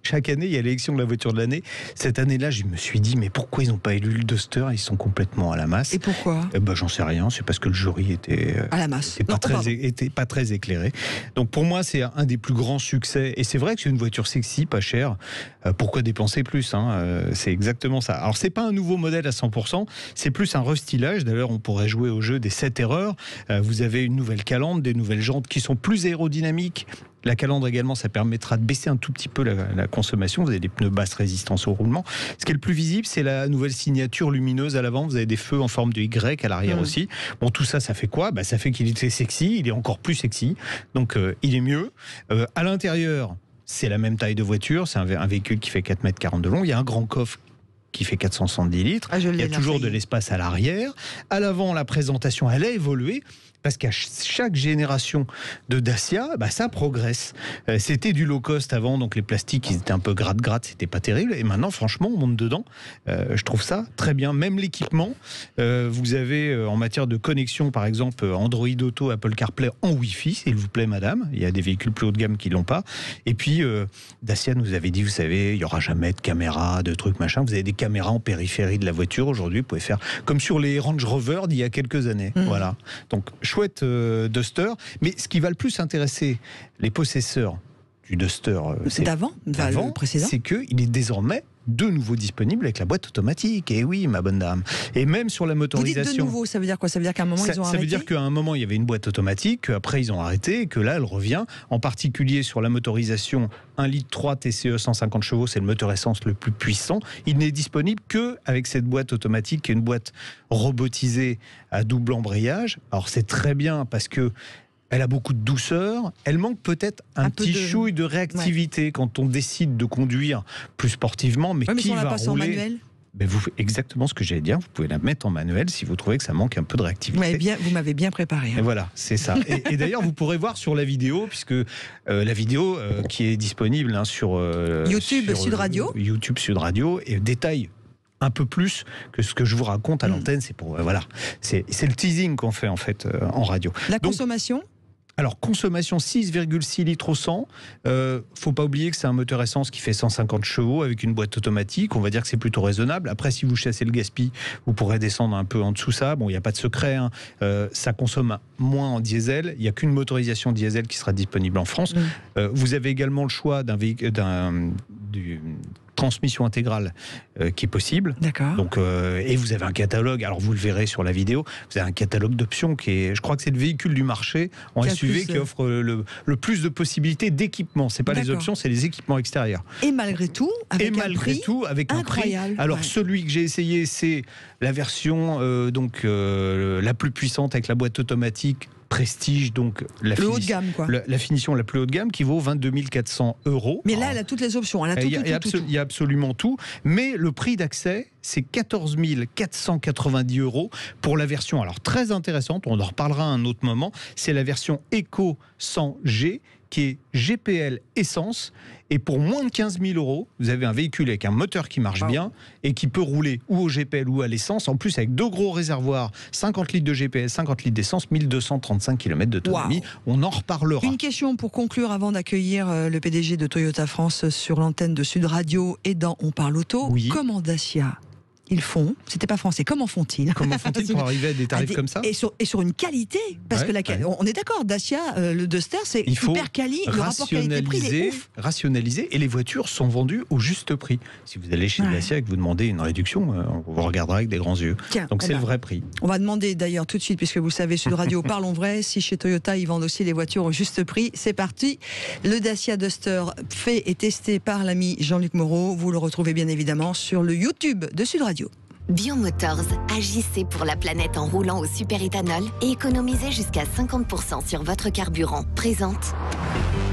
S3: chaque année, il y a l'élection de la voiture de l'année. Cette année-là, je me suis dit, mais pourquoi ils n'ont pas élu le Duster? Ils sont complètement à la masse.
S2: Et pourquoi?
S3: J'en sais rien. C'est parce que le jury était
S2: à la masse.
S3: Était pas très éclairé. Donc pour moi, c'est un des plus grands succès. Et c'est vrai que c'est une voiture sexy, pas chère. Pourquoi dépenser plus? C'est exactement ça. Alors c'est pas un nouveau modèle à 100%, c'est plus un restylage. D'ailleurs, on pourrait jouer au jeu des 7 erreurs. Vous avez une nouvelle calandre, des nouvelles jantes qui sont plus aérodynamiques. La calandre également, ça permettra de baisser un tout petit peu la consommation. Vous avez des pneus basse résistance au roulement. Ce qui est le plus visible, c'est la nouvelle signature lumineuse à l'avant. Vous avez des feux en forme de Y à l'arrière aussi. Bon, tout ça, ça fait quoi? Ça fait qu'il était sexy, il est encore plus sexy. Donc, il est mieux. À l'intérieur, c'est la même taille de voiture. C'est un véhicule qui fait 4,40 m de long. Il y a un grand coffre qui fait 470 litres. Il y a toujours de l'espace à l'arrière. À l'avant, la présentation, elle a évolué. Parce qu'à chaque génération de Dacia, ça progresse. C'était du low cost avant, donc les plastiques, ils étaient un peu gratte-gratte, c'était pas terrible. Et maintenant, franchement, on monte dedans. Je trouve ça très bien. Même l'équipement, vous avez en matière de connexion, par exemple, Android Auto, Apple CarPlay en Wi-Fi, s'il vous plaît, madame. Il y a des véhicules plus haut de gamme qui l'ont pas. Et puis, Dacia nous avait dit, vous savez, il y aura jamais de caméra, de trucs, machin. Vous avez des caméras en périphérie de la voiture. Aujourd'hui, vous pouvez faire comme sur les Range Rover d'il y a quelques années. Voilà. Donc, chouette Duster, mais ce qui va le plus intéresser les possesseurs du Duster
S2: d'avant, le précédent,
S3: c'est qu'il est désormais de nouveau disponible avec la boîte automatique. Et oui, ma bonne dame. Et même sur la motorisation.
S2: Vous dites de nouveau, ça veut dire quoi? Ça veut dire qu'à un moment, ils ont arrêté?
S3: Ça veut dire qu'à un moment, il y avait une boîte automatique, qu'après, ils ont arrêté, et que là, elle revient. En particulier sur la motorisation 1,3 litre TCE 150 chevaux, c'est le moteur essence le plus puissant. Il n'est disponible qu'avec cette boîte automatique, qui est une boîte robotisée à double embrayage. Alors, c'est très bien parce que Elle a beaucoup de douceur. Elle manque peut-être un petit chouille de réactivité quand on décide de conduire plus sportivement. Mais qui va rouler en manuel? Exactement ce que j'allais dire. Vous pouvez la mettre en manuel si vous trouvez que ça manque un peu de réactivité.
S2: Vous m'avez bien préparé.
S3: Et voilà, c'est ça. Et d'ailleurs, vous pourrez voir sur la vidéo, puisque la vidéo qui est disponible sur
S2: YouTube Sud Radio.
S3: YouTube Sud Radio et détaille un peu plus que ce que je vous raconte à l'antenne. C'est pour c'est le teasing qu'on fait en fait en radio.
S2: La consommation.
S3: Alors, consommation 6,6 litres au 100. Faut pas oublier que c'est un moteur essence qui fait 150 chevaux avec une boîte automatique. On va dire que c'est plutôt raisonnable. Après, si vous chassez le gaspille, vous pourrez descendre un peu en dessous ça. Bon, il n'y a pas de secret. Ça consomme moins en diesel. Il n'y a qu'une motorisation diesel qui sera disponible en France. Vous avez également le choix d'une transmission intégrale qui est possible.
S2: D'accord.
S3: Donc, et vous avez un catalogue, alors vous le verrez sur la vidéo, vous avez un catalogue d'options qui est, je crois que c'est le véhicule du marché en SUV qui offre le plus de possibilités d'équipement. C'est pas les options, c'est les équipements extérieurs.
S2: Et malgré tout, avec un prix incroyable.
S3: Alors celui que j'ai essayé, c'est la version la plus puissante avec la boîte automatique Prestige, donc la finition la plus haut de gamme qui vaut 22 400 €.
S2: Mais là, elle a toutes les options. Il
S3: y a absolument tout. Mais le prix d'accès, c'est 14 490 € pour la version. Alors très intéressante, on en reparlera à un autre moment. C'est la version Eco 100G qui est GPL essence. Et pour moins de 15 000 €, vous avez un véhicule avec un moteur qui marche bien et qui peut rouler ou au GPL ou à l'essence. En plus, avec 2 gros réservoirs, 50 litres de GPS, 50 litres d'essence, 1235 km d'autonomie. On en reparlera.
S2: Une question pour conclure avant d'accueillir le PDG de Toyota France sur l'antenne de Sud Radio et dans On parle auto. Comment Dacia ils font, c'était pas français, comment font-ils
S3: pour arriver à des tarifs comme ça
S2: et sur une qualité, parce que on est d'accord, Dacia, le Duster, c'est hyper quali, le rapport qualité-prix, il est ouf.
S3: Rationaliser, et les voitures sont vendues au juste prix. Si vous allez chez Dacia et que vous demandez une réduction, on vous regardera avec des grands yeux. Donc c'est le vrai prix.
S2: On va demander d'ailleurs tout de suite, puisque vous savez, Sud Radio, parlons vrai, si chez Toyota, ils vendent aussi les voitures au juste prix. C'est parti, le Dacia Duster fait et testé par l'ami Jean-Luc Moreau. Vous le retrouvez bien évidemment sur le YouTube de Sud Radio.
S11: Biomotors, agissez pour la planète en roulant au superéthanol et économisez jusqu'à 50% sur votre carburant. Présente.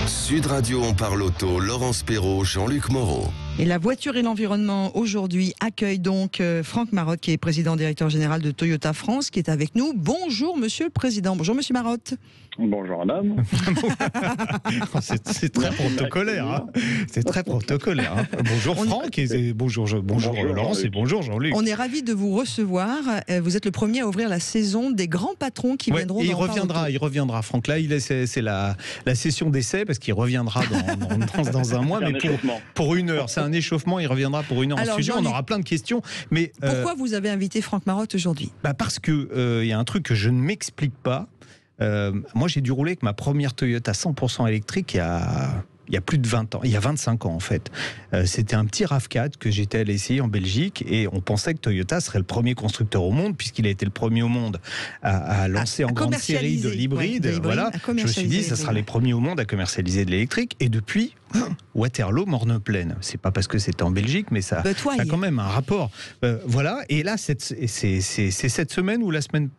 S1: Sud Radio, on parle auto, Laurence Perrault, Jean-Luc Moreau.
S2: Et la voiture et l'environnement aujourd'hui accueille donc Franck Marotte, qui est président directeur général de Toyota France, qui est avec nous. Bonjour Monsieur le Président. Bonjour Monsieur Marotte.
S12: Bonjour madame.
S3: C'est très protocolaire. Hein. C'est très protocolaire. Hein. Bonjour Franck, et bonjour Laurence et bonjour Jean-Luc.
S2: On est ravis de vous recevoir. Vous êtes le premier à ouvrir la saison des grands patrons qui viendront
S3: il reviendra Franck. Là, c'est la session d'essai parce qu'il reviendra dans un mois, mais pour 1 heure. C'est un échauffement, il reviendra pour 1 heure en studio. On aura plein de questions. Mais
S2: pourquoi vous avez invité Franck Marotte aujourd'hui ?
S3: Parce que y a un truc que je ne m'explique pas. Moi, j'ai dû rouler avec ma première Toyota 100% électrique il y a plus de 20 ans, il y a 25 ans en fait. C'était un petit RAV4 que j'étais allé essayer en Belgique et on pensait que Toyota serait le premier constructeur au monde puisqu'il a été le premier au monde à lancer en grande série de l'hybride. Voilà. Je me suis dit, ça sera les premiers au monde à commercialiser de l'électrique. Et depuis, Waterloo, Morne-Pleine. C'est pas parce que c'était en Belgique, mais ça a quand même un rapport. Voilà. Et là, c'est cette semaine ou la semaine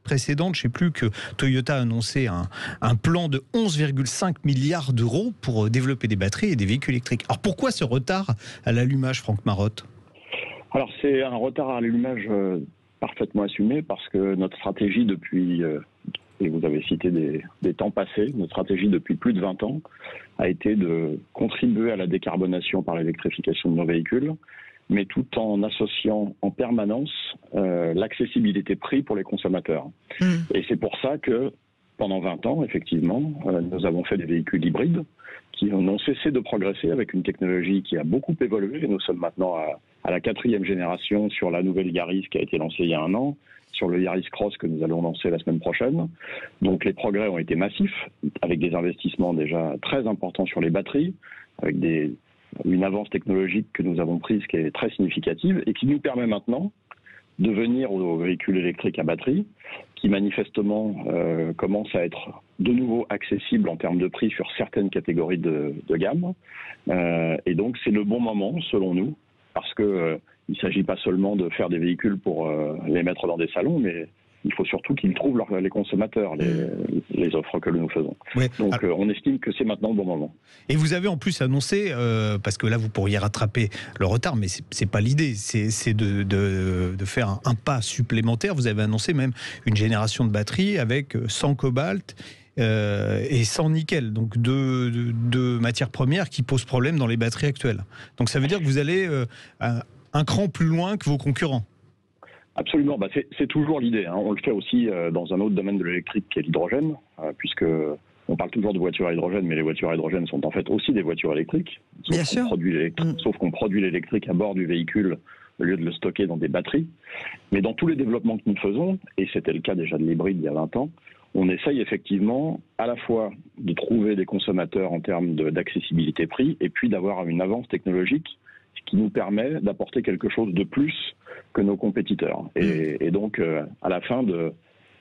S3: précédente, je ne sais plus, que Toyota a annoncé un plan de 11,5 milliards d'euros pour développer des batteries et des véhicules électriques. Alors pourquoi ce retard à l'allumage, Franck Marotte ?
S12: Alors c'est un retard à l'allumage parfaitement assumé parce que notre stratégie depuis, et vous avez cité des temps passés, notre stratégie depuis plus de 20 ans a été de contribuer à la décarbonation par l'électrification de nos véhicules, mais tout en associant en permanence l'accessibilité prix pour les consommateurs. Et c'est pour ça que, pendant 20 ans, effectivement, nous avons fait des véhicules hybrides qui n'ont cessé de progresser avec une technologie qui a beaucoup évolué. Et nous sommes maintenant à la 4e génération sur la nouvelle Yaris qui a été lancée il y a 1 an, sur le Yaris Cross que nous allons lancer la semaine prochaine. Donc les progrès ont été massifs, avec des investissements déjà très importants sur les batteries, avec une avance technologique que nous avons prise qui est très significative et qui nous permet maintenant de venir aux véhicules électriques à batterie qui manifestement commencent à être de nouveau accessibles en termes de prix sur certaines catégories de gamme. Et donc c'est le bon moment selon nous parce que il ne s'agit pas seulement de faire des véhicules pour les mettre dans des salons, mais Il faut surtout qu'ils trouvent les consommateurs, les offres que nous faisons. Ouais. Donc on estime que c'est maintenant le bon moment.
S3: Et vous avez en plus annoncé, parce que là vous pourriez rattraper le retard, mais c'est pas l'idée, c'est de faire un pas supplémentaire. Vous avez annoncé même une génération de batteries avec 100 cobalt et 100 nickel, donc deux matières premières qui posent problème dans les batteries actuelles. Donc ça veut dire que vous allez un cran plus loin que vos concurrents.
S12: Absolument, c'est toujours l'idée. On le fait aussi dans un autre domaine de l'électrique qui est l'hydrogène, puisque on parle toujours de voitures à hydrogène, mais les voitures à hydrogène sont en fait aussi des voitures électriques. Sauf qu'on produit l'électrique à bord du véhicule au lieu de le stocker dans des batteries. Mais dans tous les développements que nous faisons, et c'était le cas déjà de l'hybride il y a 20 ans, on essaye effectivement à la fois de trouver des consommateurs en termes d'accessibilité prix, et puis d'avoir une avance technologique qui nous permet d'apporter quelque chose de plus que nos compétiteurs. Et donc, à la fin, de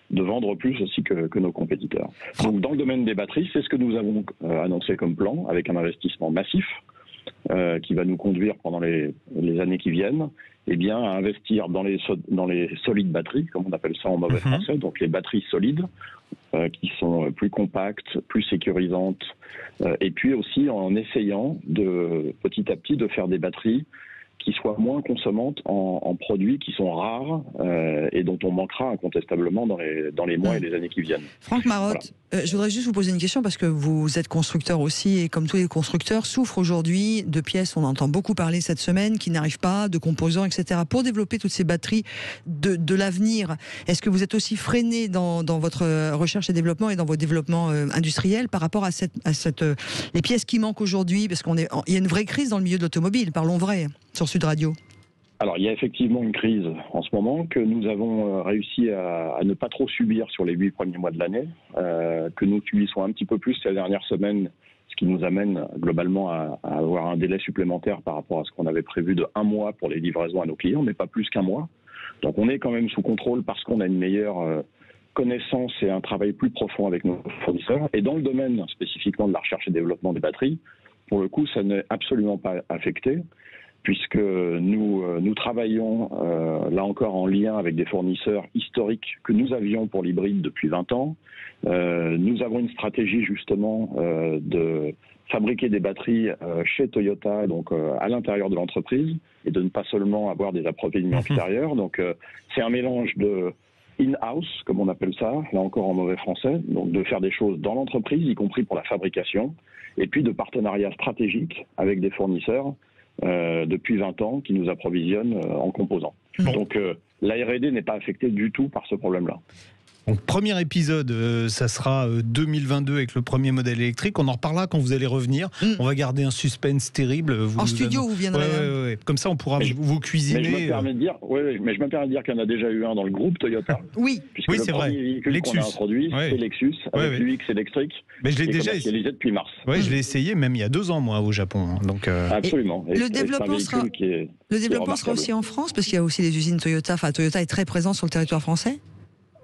S12: vendre plus aussi que nos compétiteurs. Donc, dans le domaine des batteries, c'est ce que nous avons annoncé comme plan, avec un investissement massif qui va nous conduire pendant les années qui viennent, à investir dans les solides batteries, comme on appelle ça en mauvais français, donc les batteries solides, qui sont plus compactes, plus sécurisantes, et puis aussi en essayant petit à petit de faire des batteries qui soient moins consommantes en produits qui sont rares et dont on manquera incontestablement dans les mois et les années qui viennent.
S2: Franck Marotte, je voudrais juste vous poser une question parce que vous êtes constructeur aussi et comme tous les constructeurs souffrent aujourd'hui de pièces, on entend beaucoup parler cette semaine, qui n'arrivent pas, de composants, etc. Pour développer toutes ces batteries de l'avenir, est-ce que vous êtes aussi freiné dans votre recherche et développement et dans vos développements industriels par rapport à les pièces qui manquent aujourd'hui? Parce qu'il y a une vraie crise dans le milieu de l'automobile, parlons vrai, sur Sud Radio.
S12: Alors, il y a effectivement une crise en ce moment que nous avons réussi à ne pas trop subir sur les 8 premiers mois de l'année, que nous subissons un petit peu plus ces dernières semaines, ce qui nous amène globalement à avoir un délai supplémentaire par rapport à ce qu'on avait prévu de 1 mois pour les livraisons à nos clients, mais pas plus qu'1 mois. Donc, on est quand même sous contrôle parce qu'on a une meilleure connaissance et un travail plus profond avec nos fournisseurs. Et dans le domaine spécifiquement de la recherche et développement des batteries, pour le coup, ça n'est absolument pas affecté, puisque nous travaillons là encore en lien avec des fournisseurs historiques que nous avions pour l'hybride depuis 20 ans. Nous avons une stratégie justement de fabriquer des batteries chez Toyota, donc à l'intérieur de l'entreprise, et de ne pas seulement avoir des approvisionnements extérieurs. Donc c'est un mélange de in-house, comme on appelle ça, là encore en mauvais français, donc de faire des choses dans l'entreprise, y compris pour la fabrication, et puis de partenariats stratégiques avec des fournisseurs depuis 20 ans qui nous approvisionnent en composants. Donc la R&D n'est pas affectée du tout par ce problème-là.
S3: Donc, premier épisode, ça sera 2022 avec le premier modèle électrique. On en reparlera quand vous allez revenir. On va garder un suspense terrible.
S2: En studio, vous viendrez.
S3: Ouais. Comme ça, on pourra vous cuisiner.
S12: Mais je me permets de dire qu'il y en a déjà eu un dans le groupe Toyota.
S2: Oui,
S12: c'est vrai. Le premier véhicule qu'on a introduit, c'est Lexus, avec l'UX électrique.
S3: Mais je l'ai déjà
S12: essayé depuis mars.
S3: Oui, je l'ai essayé même il y a 2 ans, moi, au Japon. Donc,
S12: absolument.
S2: Le développement sera aussi en France, parce qu'il y a aussi des usines Toyota. Enfin, Toyota est très présent sur le territoire français.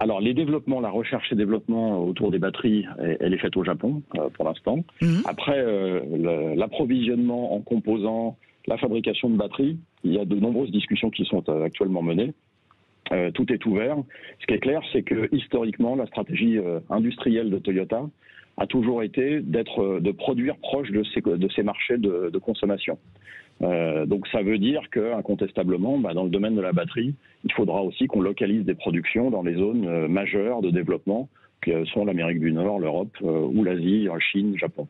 S12: Alors, les développements, la recherche et développement autour des batteries, elle est faite au Japon pour l'instant. Après, l'approvisionnement en composants, la fabrication de batteries, il y a de nombreuses discussions qui sont actuellement menées. Tout est ouvert. Ce qui est clair, c'est que historiquement, la stratégie industrielle de Toyota a toujours été de produire proche de ces marchés de consommation. Donc ça veut dire qu'incontestablement, dans le domaine de la batterie, il faudra aussi qu'on localise des productions dans les zones majeures de développement, que sont l'Amérique du Nord, l'Europe ou l'Asie, la Chine, le Japon.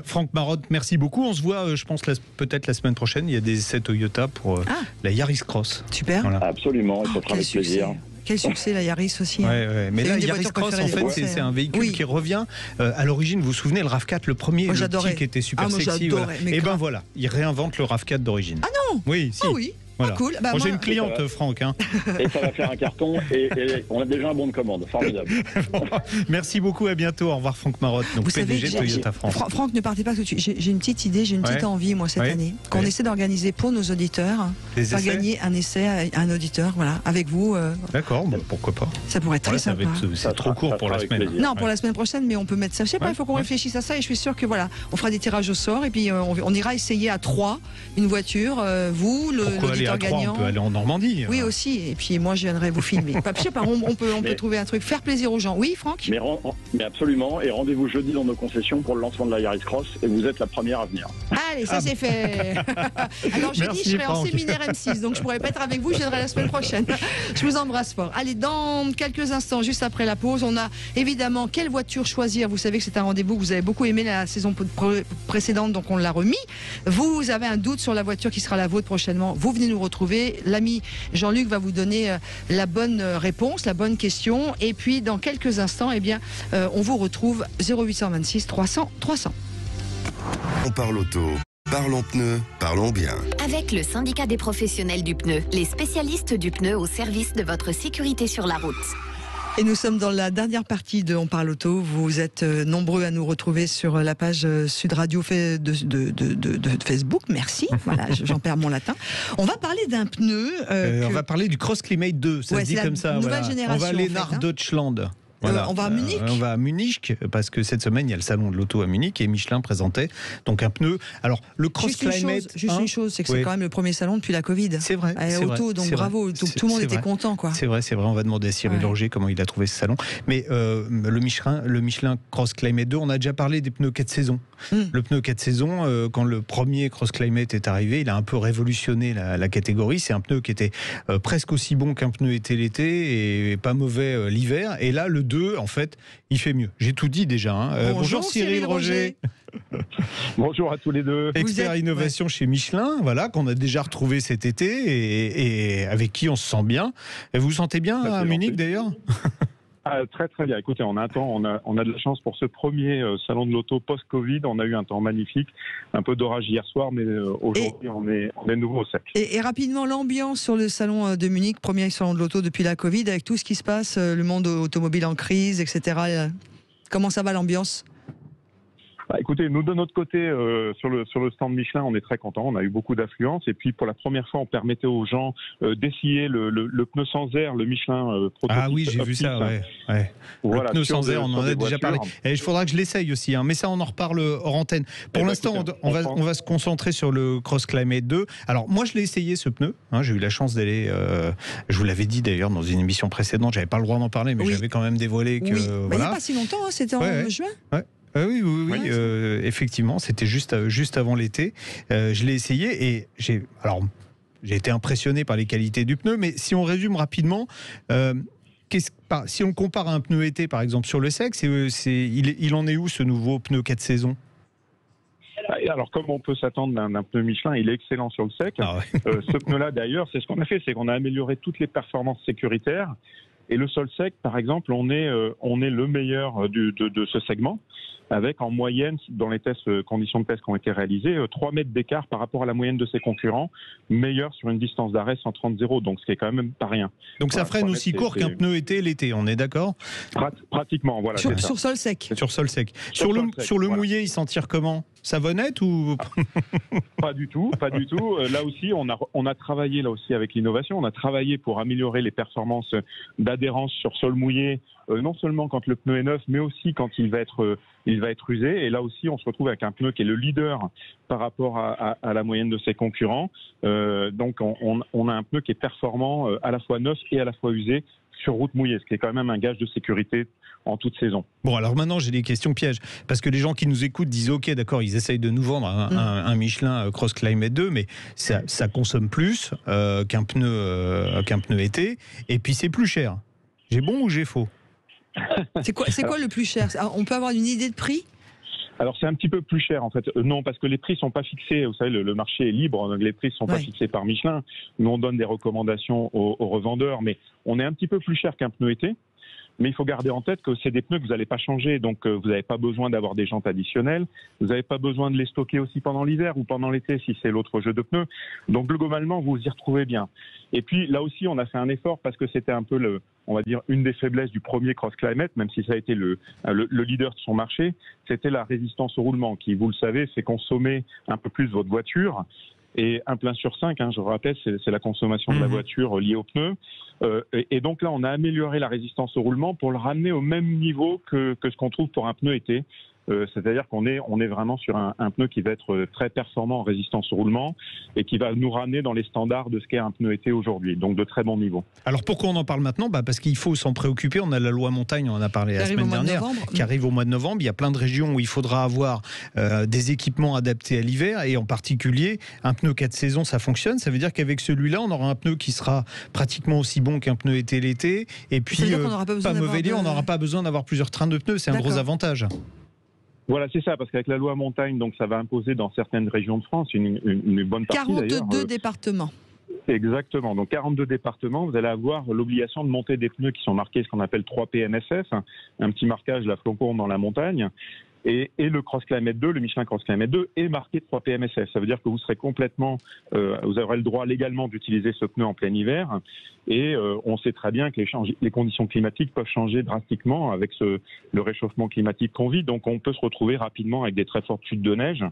S3: Franck Marotte, merci beaucoup. On se voit, je pense, peut-être la semaine prochaine. Il y a des essais Toyota pour la Yaris Cross.
S2: Super.
S3: Voilà.
S12: Absolument, ça sera avec plaisir.
S2: Quel succès la Yaris aussi.
S3: Ouais. Mais là, Yaris Cross, en fait, c'est un véhicule qui revient. À l'origine, vous vous souvenez, le RAV4, le premier, le petit qui était super sexy. Et ben voilà, il réinvente le RAV4 d'origine.
S2: Ah non.
S3: Oui, si.
S2: Ah oui.
S3: Voilà.
S2: Cool.
S3: J'ai une cliente, Franck.
S12: Et ça va faire un carton et on a déjà un bon de commande. Formidable.
S3: Merci beaucoup, à bientôt. Au revoir, Franck Marotte, donc PDG de Toyota France.
S2: Franck, ne partez pas tout de suite. J'ai une petite idée, j'ai une petite envie, moi, cette année, qu'on essaie d'organiser pour nos auditeurs, faire gagner un essai à un auditeur, voilà, avec vous.
S3: D'accord, pourquoi pas.
S2: Ça pourrait être très sympa.
S3: C'est trop court pour la semaine.
S2: Non, pour la semaine prochaine, mais on peut mettre ça. Je sais pas, il faut qu'on réfléchisse à ça et je suis sûr que on fera des tirages au sort et puis on ira essayer à 3 une voiture, vous, l'auditeur vainqueur gagnant.
S3: On peut aller en Normandie.
S2: Oui, aussi. Et puis moi, je viendrai vous filmer. Je sais pas, on peut trouver un truc, faire plaisir aux gens. Oui, Franck ?
S12: Mais absolument. Et rendez-vous jeudi dans nos concessions pour le lancement de la Yaris Cross. Et vous êtes la première à venir.
S2: Allez, ça c'est fait. Alors jeudi, je serai en séminaire M6, donc je pourrai pas être avec vous. Je viendrai la semaine prochaine. Je vous embrasse fort. Allez, dans quelques instants, juste après la pause, on a évidemment quelle voiture choisir. Vous savez que c'est un rendez-vous que vous avez beaucoup aimé la saison précédente, donc on l'a remis. Vous avez un doute sur la voiture qui sera la vôtre prochainement. Vous venez nous retrouver. L'ami Jean-Luc va vous donner la bonne réponse, la bonne question. Et puis dans quelques instants, eh bien, on vous retrouve 0826 300 300.
S1: On parle auto. Parlons pneus, parlons bien.
S11: Avec le syndicat des professionnels du pneu, les spécialistes du pneu au service de votre sécurité sur la route.
S2: Et nous sommes dans la dernière partie de On parle auto. Vous êtes nombreux à nous retrouver sur la page Sud Radio de Facebook. Merci. Voilà, j'en perds mon latin. On va parler d'un pneu.
S3: On va parler du Cross Climate 2. Ça se dit comme ça.
S2: Nouvelle génération.
S3: On va aller à Deutschland. Voilà.
S2: On va à Munich.
S3: On va à Munich parce que cette semaine il y a le salon de l'auto à Munich et Michelin présentait donc un pneu. Alors le Cross Climate,
S2: une chose, c'est que c'est quand même le premier salon depuis la Covid.
S3: C'est vrai.
S2: Auto, donc bravo. Donc tout le monde était content, quoi.
S3: C'est vrai. On va demander à Cyril Roger comment il a trouvé ce salon. Mais le Michelin Cross Climate 2, on a déjà parlé des pneus 4 saisons. Le pneu 4 saisons, quand le premier Cross Climate est arrivé, il a un peu révolutionné la catégorie. C'est un pneu qui était presque aussi bon qu'un pneu été l'été et pas mauvais l'hiver. Et là, le 2, en fait, il fait mieux. J'ai tout dit déjà.
S2: Bonjour Cyril Roger.
S13: Bonjour à tous les deux.
S3: Expert innovation chez Michelin, voilà, qu'on a déjà retrouvé cet été et avec qui on se sent bien. Et vous vous sentez bien à Munich d'ailleurs ?
S13: Très très bien. Écoutez, on a de la chance pour ce premier salon de l'auto post-Covid. On a eu un temps magnifique, un peu d'orage hier soir, mais aujourd'hui on est de nouveau au sec.
S2: Et rapidement, l'ambiance sur le salon de Munich, premier salon de l'auto depuis la Covid, avec tout ce qui se passe, le monde automobile en crise, etc. Comment ça va l'ambiance ?
S13: Écoutez, nous de notre côté, sur le stand Michelin, on est très contents. On a eu beaucoup d'affluence et puis pour la première fois, on permettait aux gens d'essayer le pneu sans air, le Michelin prototype.
S3: Ah oui, j'ai vu ça. Ouais.
S13: Voilà,
S3: le pneu sans air, on en a déjà parlé. Et il faudra que je l'essaye aussi, mais ça, on en reparle hors antenne. Pour l'instant, on va se concentrer sur le Cross Climate 2. Alors moi, je l'ai essayé ce pneu. J'ai eu la chance d'aller. Je vous l'avais dit d'ailleurs dans une émission précédente. J'avais pas le droit d'en parler, mais j'avais quand même dévoilé que.
S2: Oui. Il n'y a pas si longtemps. C'était en juin.
S3: Ouais. Oui, effectivement, c'était juste avant l'été. Je l'ai essayé et j'ai été impressionné par les qualités du pneu. Mais si on résume rapidement, si on compare à un pneu été, par exemple, sur le sec, il en est où ce nouveau pneu 4 saisons ?
S13: Alors, comme on peut s'attendre d'un pneu Michelin, il est excellent sur le sec. Ce pneu-là, d'ailleurs, c'est ce qu'on a fait, c'est qu'on a amélioré toutes les performances sécuritaires. Et le sol sec, par exemple, on est le meilleur de ce segment, avec en moyenne, dans les conditions de test qui ont été réalisées, 3 mètres d'écart par rapport à la moyenne de ses concurrents, meilleur sur une distance d'arrêt 130-0, donc ce qui est quand même pas rien.
S3: Donc ça freine aussi court qu'un pneu été l'été, on est d'accord ?
S13: Pratiquement, voilà.
S2: Sur sol sec.
S3: Sur sol sec. Sur le mouillé, il s'en tire comment ? Savonnette ou
S13: Pas du tout. Là aussi, on a travaillé avec l'innovation. On a travaillé pour améliorer les performances d'adhérence sur sol mouillé, non seulement quand le pneu est neuf, mais aussi quand il va être usé. Et là aussi, on se retrouve avec un pneu qui est le leader par rapport à la moyenne de ses concurrents. Donc, on a un pneu qui est performant, à la fois neuf et à la fois usé sur route mouillée, ce qui est quand même un gage de sécurité en toute saison.
S3: Bon, alors maintenant, j'ai des questions pièges. Parce que les gens qui nous écoutent disent, OK, d'accord, ils essayent de nous vendre un Michelin Cross Climate 2, mais ça consomme plus qu'un pneu été. Et puis, c'est plus cher. J'ai bon ou j'ai faux ?
S2: C'est quoi le plus cher ? On peut avoir une idée de prix ?
S13: Alors c'est un petit peu plus cher en fait. Non, parce que les prix sont pas fixés. Vous savez, le marché est libre, donc les prix sont pas fixés par Michelin. Nous on donne des recommandations aux revendeurs, mais on est un petit peu plus cher qu'un pneu été. Mais il faut garder en tête que c'est des pneus que vous n'allez pas changer, donc vous n'avez pas besoin d'avoir des jantes additionnelles, vous n'avez pas besoin de les stocker aussi pendant l'hiver ou pendant l'été si c'est l'autre jeu de pneus. Donc globalement, vous vous y retrouvez bien. Et puis là aussi, on a fait un effort parce que c'était un peu on va dire une des faiblesses du premier Cross Climate, même si ça a été le leader de son marché, c'était la résistance au roulement qui, vous le savez, fait consommer un peu plus votre voiture. Et 1 plein sur 5, je vous rappelle, c'est la consommation de la voiture liée aux pneus. Et donc là, on a amélioré la résistance au roulement pour le ramener au même niveau que ce qu'on trouve pour un pneu été. C'est-à-dire qu'on est vraiment sur un pneu qui va être très performant en résistance au roulement et qui va nous ramener dans les standards de ce qu'est un pneu été aujourd'hui, donc de très bon niveau.
S3: Alors pourquoi on en parle maintenant ? Parce qu'il faut s'en préoccuper. On a la loi montagne, on en a parlé la semaine dernière, qui arrive au mois de novembre. Il y a plein de régions où il faudra avoir des équipements adaptés à l'hiver, et en particulier un pneu 4 saisons, ça fonctionne. Ça veut dire qu'avec celui-là, on aura un pneu qui sera pratiquement aussi bon qu'un pneu été l'été, et puis pas mauvais lieu, on n'aura pas besoin d'avoir plusieurs trains de pneus. C'est un gros avantage.
S13: Voilà, c'est ça, parce qu'avec la loi montagne, donc ça va imposer dans certaines régions de France une bonne partie
S2: 42 départements.
S13: Exactement, donc 42 départements, vous allez avoir l'obligation de monter des pneus qui sont marqués ce qu'on appelle 3 PMSF, un petit marquage, la flocon dans la montagne. Et le Cross Climate 2, le Michelin Cross Climate 2 est marqué 3 PMSF. Ça veut dire que vous serez complètement, vous aurez le droit légalement d'utiliser ce pneu en plein hiver. Et on sait très bien que les conditions climatiques peuvent changer drastiquement avec le réchauffement climatique qu'on vit. Donc on peut se retrouver rapidement avec des très fortes chutes de neige.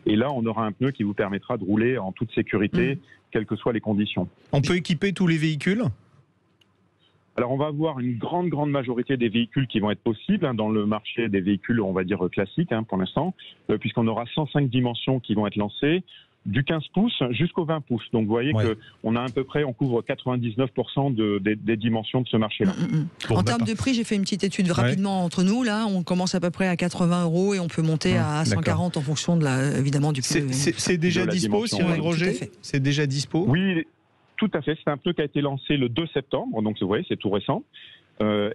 S13: Et là, on aura un pneu qui vous permettra de rouler en toute sécurité, quelles que soient les conditions.
S3: On peut équiper tous les véhicules ?
S13: Alors on va avoir une grande majorité des véhicules qui vont être possibles dans le marché des véhicules, on va dire classiques pour l'instant, puisqu'on aura 105 dimensions qui vont être lancées, du 15 pouces jusqu'au 20 pouces. Donc vous voyez qu'on a à peu près, on couvre 99% des dimensions de ce marché-là.
S2: En termes de prix, j'ai fait une petite étude rapidement entre nous. Là, on commence à peu près à 80 € et on peut monter à 140 en fonction de évidemment du prix.
S3: C'est déjà dispo, Cyril Roger ? C'est déjà dispo ?
S13: Oui. Tout à fait, c'est un pneu qui a été lancé le 2 septembre, donc vous voyez, c'est tout récent.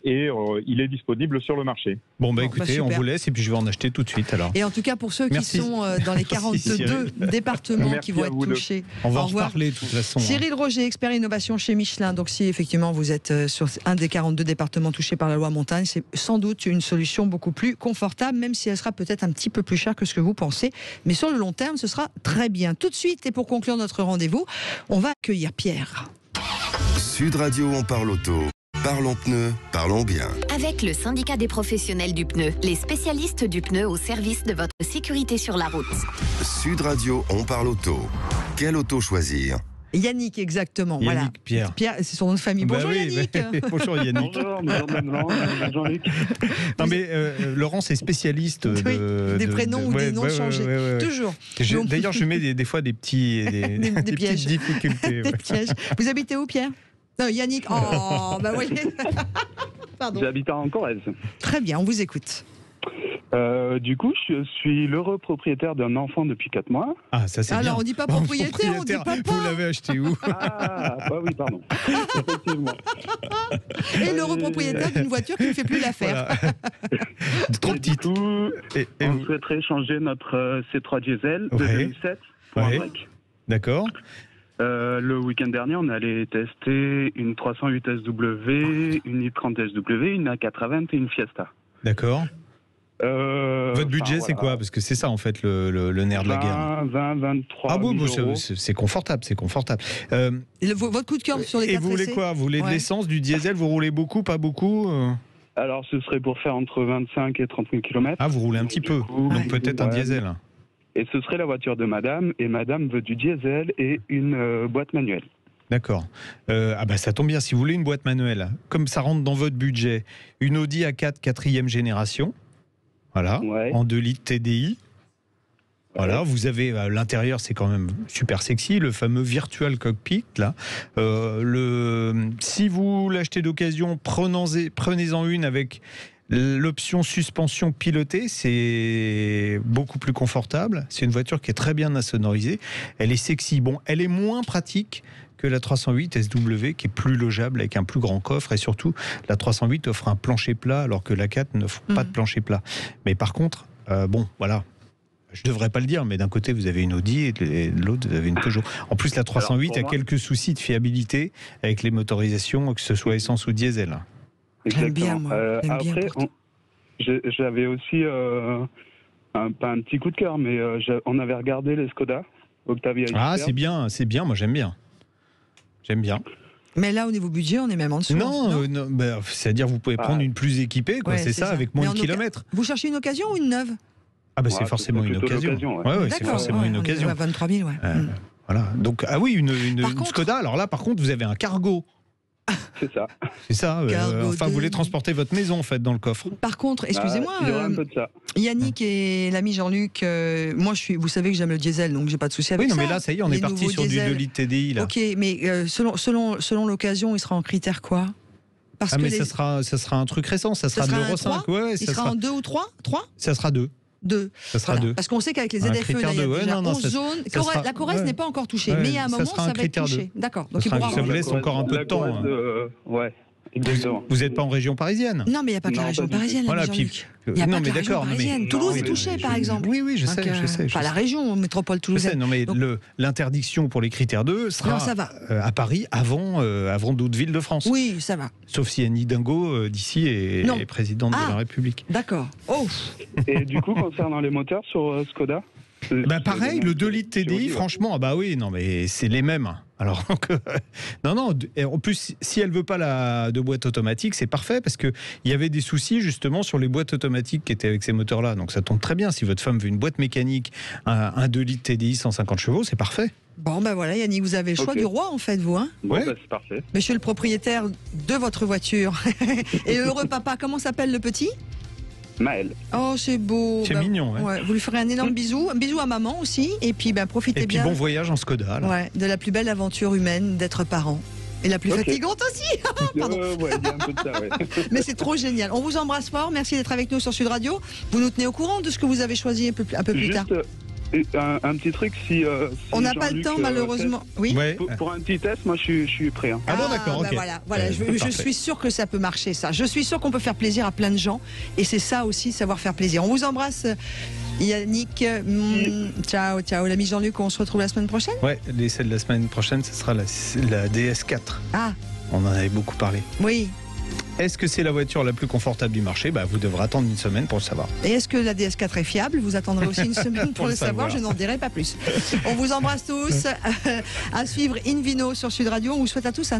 S13: Et il est disponible sur le marché.
S3: Écoutez, on vous laisse et puis je vais en acheter tout de suite alors.
S2: Et en tout cas, pour ceux qui sont dans les 42 départements qui vont être touchés.
S3: On va en reparler de toute façon.
S2: Cyril Roger, expert innovation chez Michelin. Donc si effectivement vous êtes sur un des 42 départements touchés par la loi montagne, c'est sans doute une solution beaucoup plus confortable, même si elle sera peut-être un petit peu plus chère que ce que vous pensez. Mais sur le long terme, ce sera très bien. Tout de suite, et pour conclure notre rendez-vous, on va accueillir Pierre.
S1: Sud Radio, on parle auto. Parlons pneus, parlons bien.
S11: Avec le syndicat des professionnels du pneu, les spécialistes du pneu au service de votre sécurité sur la route.
S1: Sud Radio, on parle auto. Quelle auto choisir ?
S2: Yannick, exactement.
S3: Yannick,
S2: voilà. Pierre, c'est son nom de famille. Bonjour Yannick.
S3: Bonjour Yannick.
S12: Bonjour Jean-Luc.
S3: Non mais Laurent, c'est spécialiste
S2: des prénoms ou des noms changés. Toujours.
S3: D'ailleurs, je mets des fois des petites difficultés.
S2: Des pièges. Vous habitez où, Pierre ? Non, Yannick. Oh, bah oui. Pardon.
S12: J'habite en Corrèze.
S2: Très bien, on vous écoute.
S12: Du coup, je suis l'heureux propriétaire d'un enfant depuis 4 mois.
S3: Ah, ça c'est bien.
S2: Alors, on dit pas propriétaire, on dit papa.
S3: Vous l'avez acheté où ?
S12: Ah, bah oui, pardon. Effectivement.
S2: Et l'heureux propriétaire d'une voiture qui ne fait plus l'affaire.
S3: Voilà. Trop petite.
S12: Du coup, on souhaiterait changer notre C3 diesel de 2007 pour un break.
S3: D'accord.
S12: Le week-end dernier, on allait tester une 308 SW, une i30 SW, une A420 et une Fiesta.
S3: D'accord. Votre budget, c'est quoi ? Parce que c'est ça, en fait, le nerf de la guerre.
S12: 20, 23
S3: Ah bon,
S12: euros.
S3: c'est confortable, c'est confortable.
S2: Votre coup de cœur sur les 4
S3: Et vous voulez quoi ? Vous voulez de l'essence, du diesel ? Vous roulez beaucoup, pas beaucoup ?
S12: Alors, ce serait pour faire entre 25 et 30 000 km.
S3: Ah, vous roulez un petit peu, donc peut-être un diesel.
S12: Et ce serait la voiture de madame, et madame veut du diesel et une boîte manuelle.
S3: D'accord. Ça tombe bien, si vous voulez une boîte manuelle, comme ça rentre dans votre budget, une Audi A4 4e génération, voilà, en 2 litres TDI. Voilà, vous avez l'intérieur, c'est quand même super sexy, le fameux virtual cockpit là. Si vous l'achetez d'occasion, prenez-en une avec l'option suspension pilotée, c'est beaucoup plus confortable. C'est une voiture qui est très bien insonorisée. Elle est sexy. Bon, elle est moins pratique que la 308 SW, qui est plus logeable avec un plus grand coffre, et surtout la 308 offre un plancher plat alors que la 4 n'offre pas de plancher plat. Mais par contre, voilà. Je ne devrais pas le dire, mais d'un côté, vous avez une Audi et de l'autre, vous avez une Peugeot. En plus, la 308 a quelques soucis de fiabilité avec les motorisations, que ce soit essence ou diesel.
S12: Exactement. Après, j'avais aussi pas un petit coup de cœur, mais on avait regardé les Skoda Octavia.
S3: Ah, c'est bien, moi j'aime bien.
S2: Mais là, au niveau budget, on est même en dessous.
S3: Non, c'est-à-dire vous pouvez prendre une plus équipée, quoi. C'est ça, avec moins de kilomètres.
S2: Vous cherchez une occasion ou une neuve ?
S3: Ah c'est forcément une occasion. C'est forcément une occasion.
S2: À 23 000,
S3: voilà. Donc une Skoda. Alors là, par contre, vous avez un cargo.
S12: C'est ça.
S3: C'est ça. Enfin, vous voulez transporter votre maison en fait dans le coffre.
S2: Par contre, excusez-moi,
S12: il y aura un peu de ça.
S2: Yannick et l'ami Jean-Luc, moi vous savez que j'aime le diesel, donc j'ai pas de souci avec ça.
S3: Oui, non, mais là, ça y est, on est parti sur du 2 litres TDI. Là.
S2: Ok, mais selon l'occasion, il sera en critère quoi? Parce que
S3: ça sera un truc récent, ça sera de l'Euro 5.
S2: Ouais, il sera en 2 ou 3
S3: Ça sera 2.
S2: 2.
S3: Ça sera 2.
S2: Parce qu'on sait qu'avec les ZFE, il y a déjà 11 zones. La Corrèze n'est pas encore touchée, mais il y a un moment, ça va être touché. D'accord. Donc il pourra
S3: ça vous laisse encore un peu de temps.
S12: Ouais. Exactement.
S3: Vous n'êtes pas en région parisienne?
S2: Non, mais il n'y a pas que la région parisienne.
S3: Voilà,
S2: il n'y a pas que la région parisienne. Toulouse est touchée, par exemple.
S3: Oui, je sais.
S2: Pas la région métropole toulousaine.
S3: Non, mais l'interdiction pour les critères 2 sera à Paris avant d'autres villes de France.
S2: Oui, ça va.
S3: Sauf si Anne Hidalgo, d'ici, est présidente de la République.
S2: D'accord. Oh.
S12: Et du coup, concernant les moteurs sur Skoda?
S3: Pareil, le 2 litres TDI, franchement, non, mais c'est les mêmes. Alors, non, en plus, si elle veut pas de boîte automatique, c'est parfait, parce qu'il y avait des soucis justement sur les boîtes automatiques qui étaient avec ces moteurs-là. Donc ça tombe très bien. Si votre femme veut une boîte mécanique, un 2 litres TDI 150 chevaux, c'est parfait.
S2: Bon, voilà, Yannick, vous avez le choix du roi, en fait, vous. Hein
S12: c'est parfait.
S2: Monsieur le propriétaire de votre voiture. Et heureux papa, comment s'appelle le petit?
S12: Maël.
S2: Oh, c'est beau.
S3: C'est mignon.
S2: Ouais, vous lui ferez un énorme bisou. Un bisou à maman aussi. Et puis, profitez bien.
S3: Et puis, bon voyage en Skoda.
S2: De la plus belle aventure humaine d'être parent. Et la plus fatigante aussi. Pardon.
S12: Il y a un peu de ça,
S2: Mais c'est trop génial. On vous embrasse fort. Merci d'être avec nous sur Sud Radio. Vous nous tenez au courant de ce que vous avez choisi un peu plus tard.
S12: Un petit truc, si
S2: on n'a pas le temps malheureusement. Oui.
S12: Pour un petit test, moi je suis prêt. Hein.
S3: Ah bon, d'accord. Ok.
S2: Voilà. Je suis sûr que ça peut marcher, ça. Je suis sûr qu'on peut faire plaisir à plein de gens, et c'est ça aussi, savoir faire plaisir. On vous embrasse, Yannick. Ciao, l'ami Jean-Luc. On se retrouve la semaine prochaine.
S3: Ouais, l'essai de la semaine prochaine, ce sera la DS4.
S2: Ah.
S3: On en avait beaucoup parlé.
S2: Oui.
S3: Est-ce que c'est la voiture la plus confortable du marché? Vous devrez attendre une semaine pour le savoir.
S2: Et est-ce que la DS4 est fiable? Vous attendrez aussi une semaine pour le savoir. Je n'en dirai pas plus. On vous embrasse tous. À suivre In Vino sur Sud Radio. On vous souhaite à tous un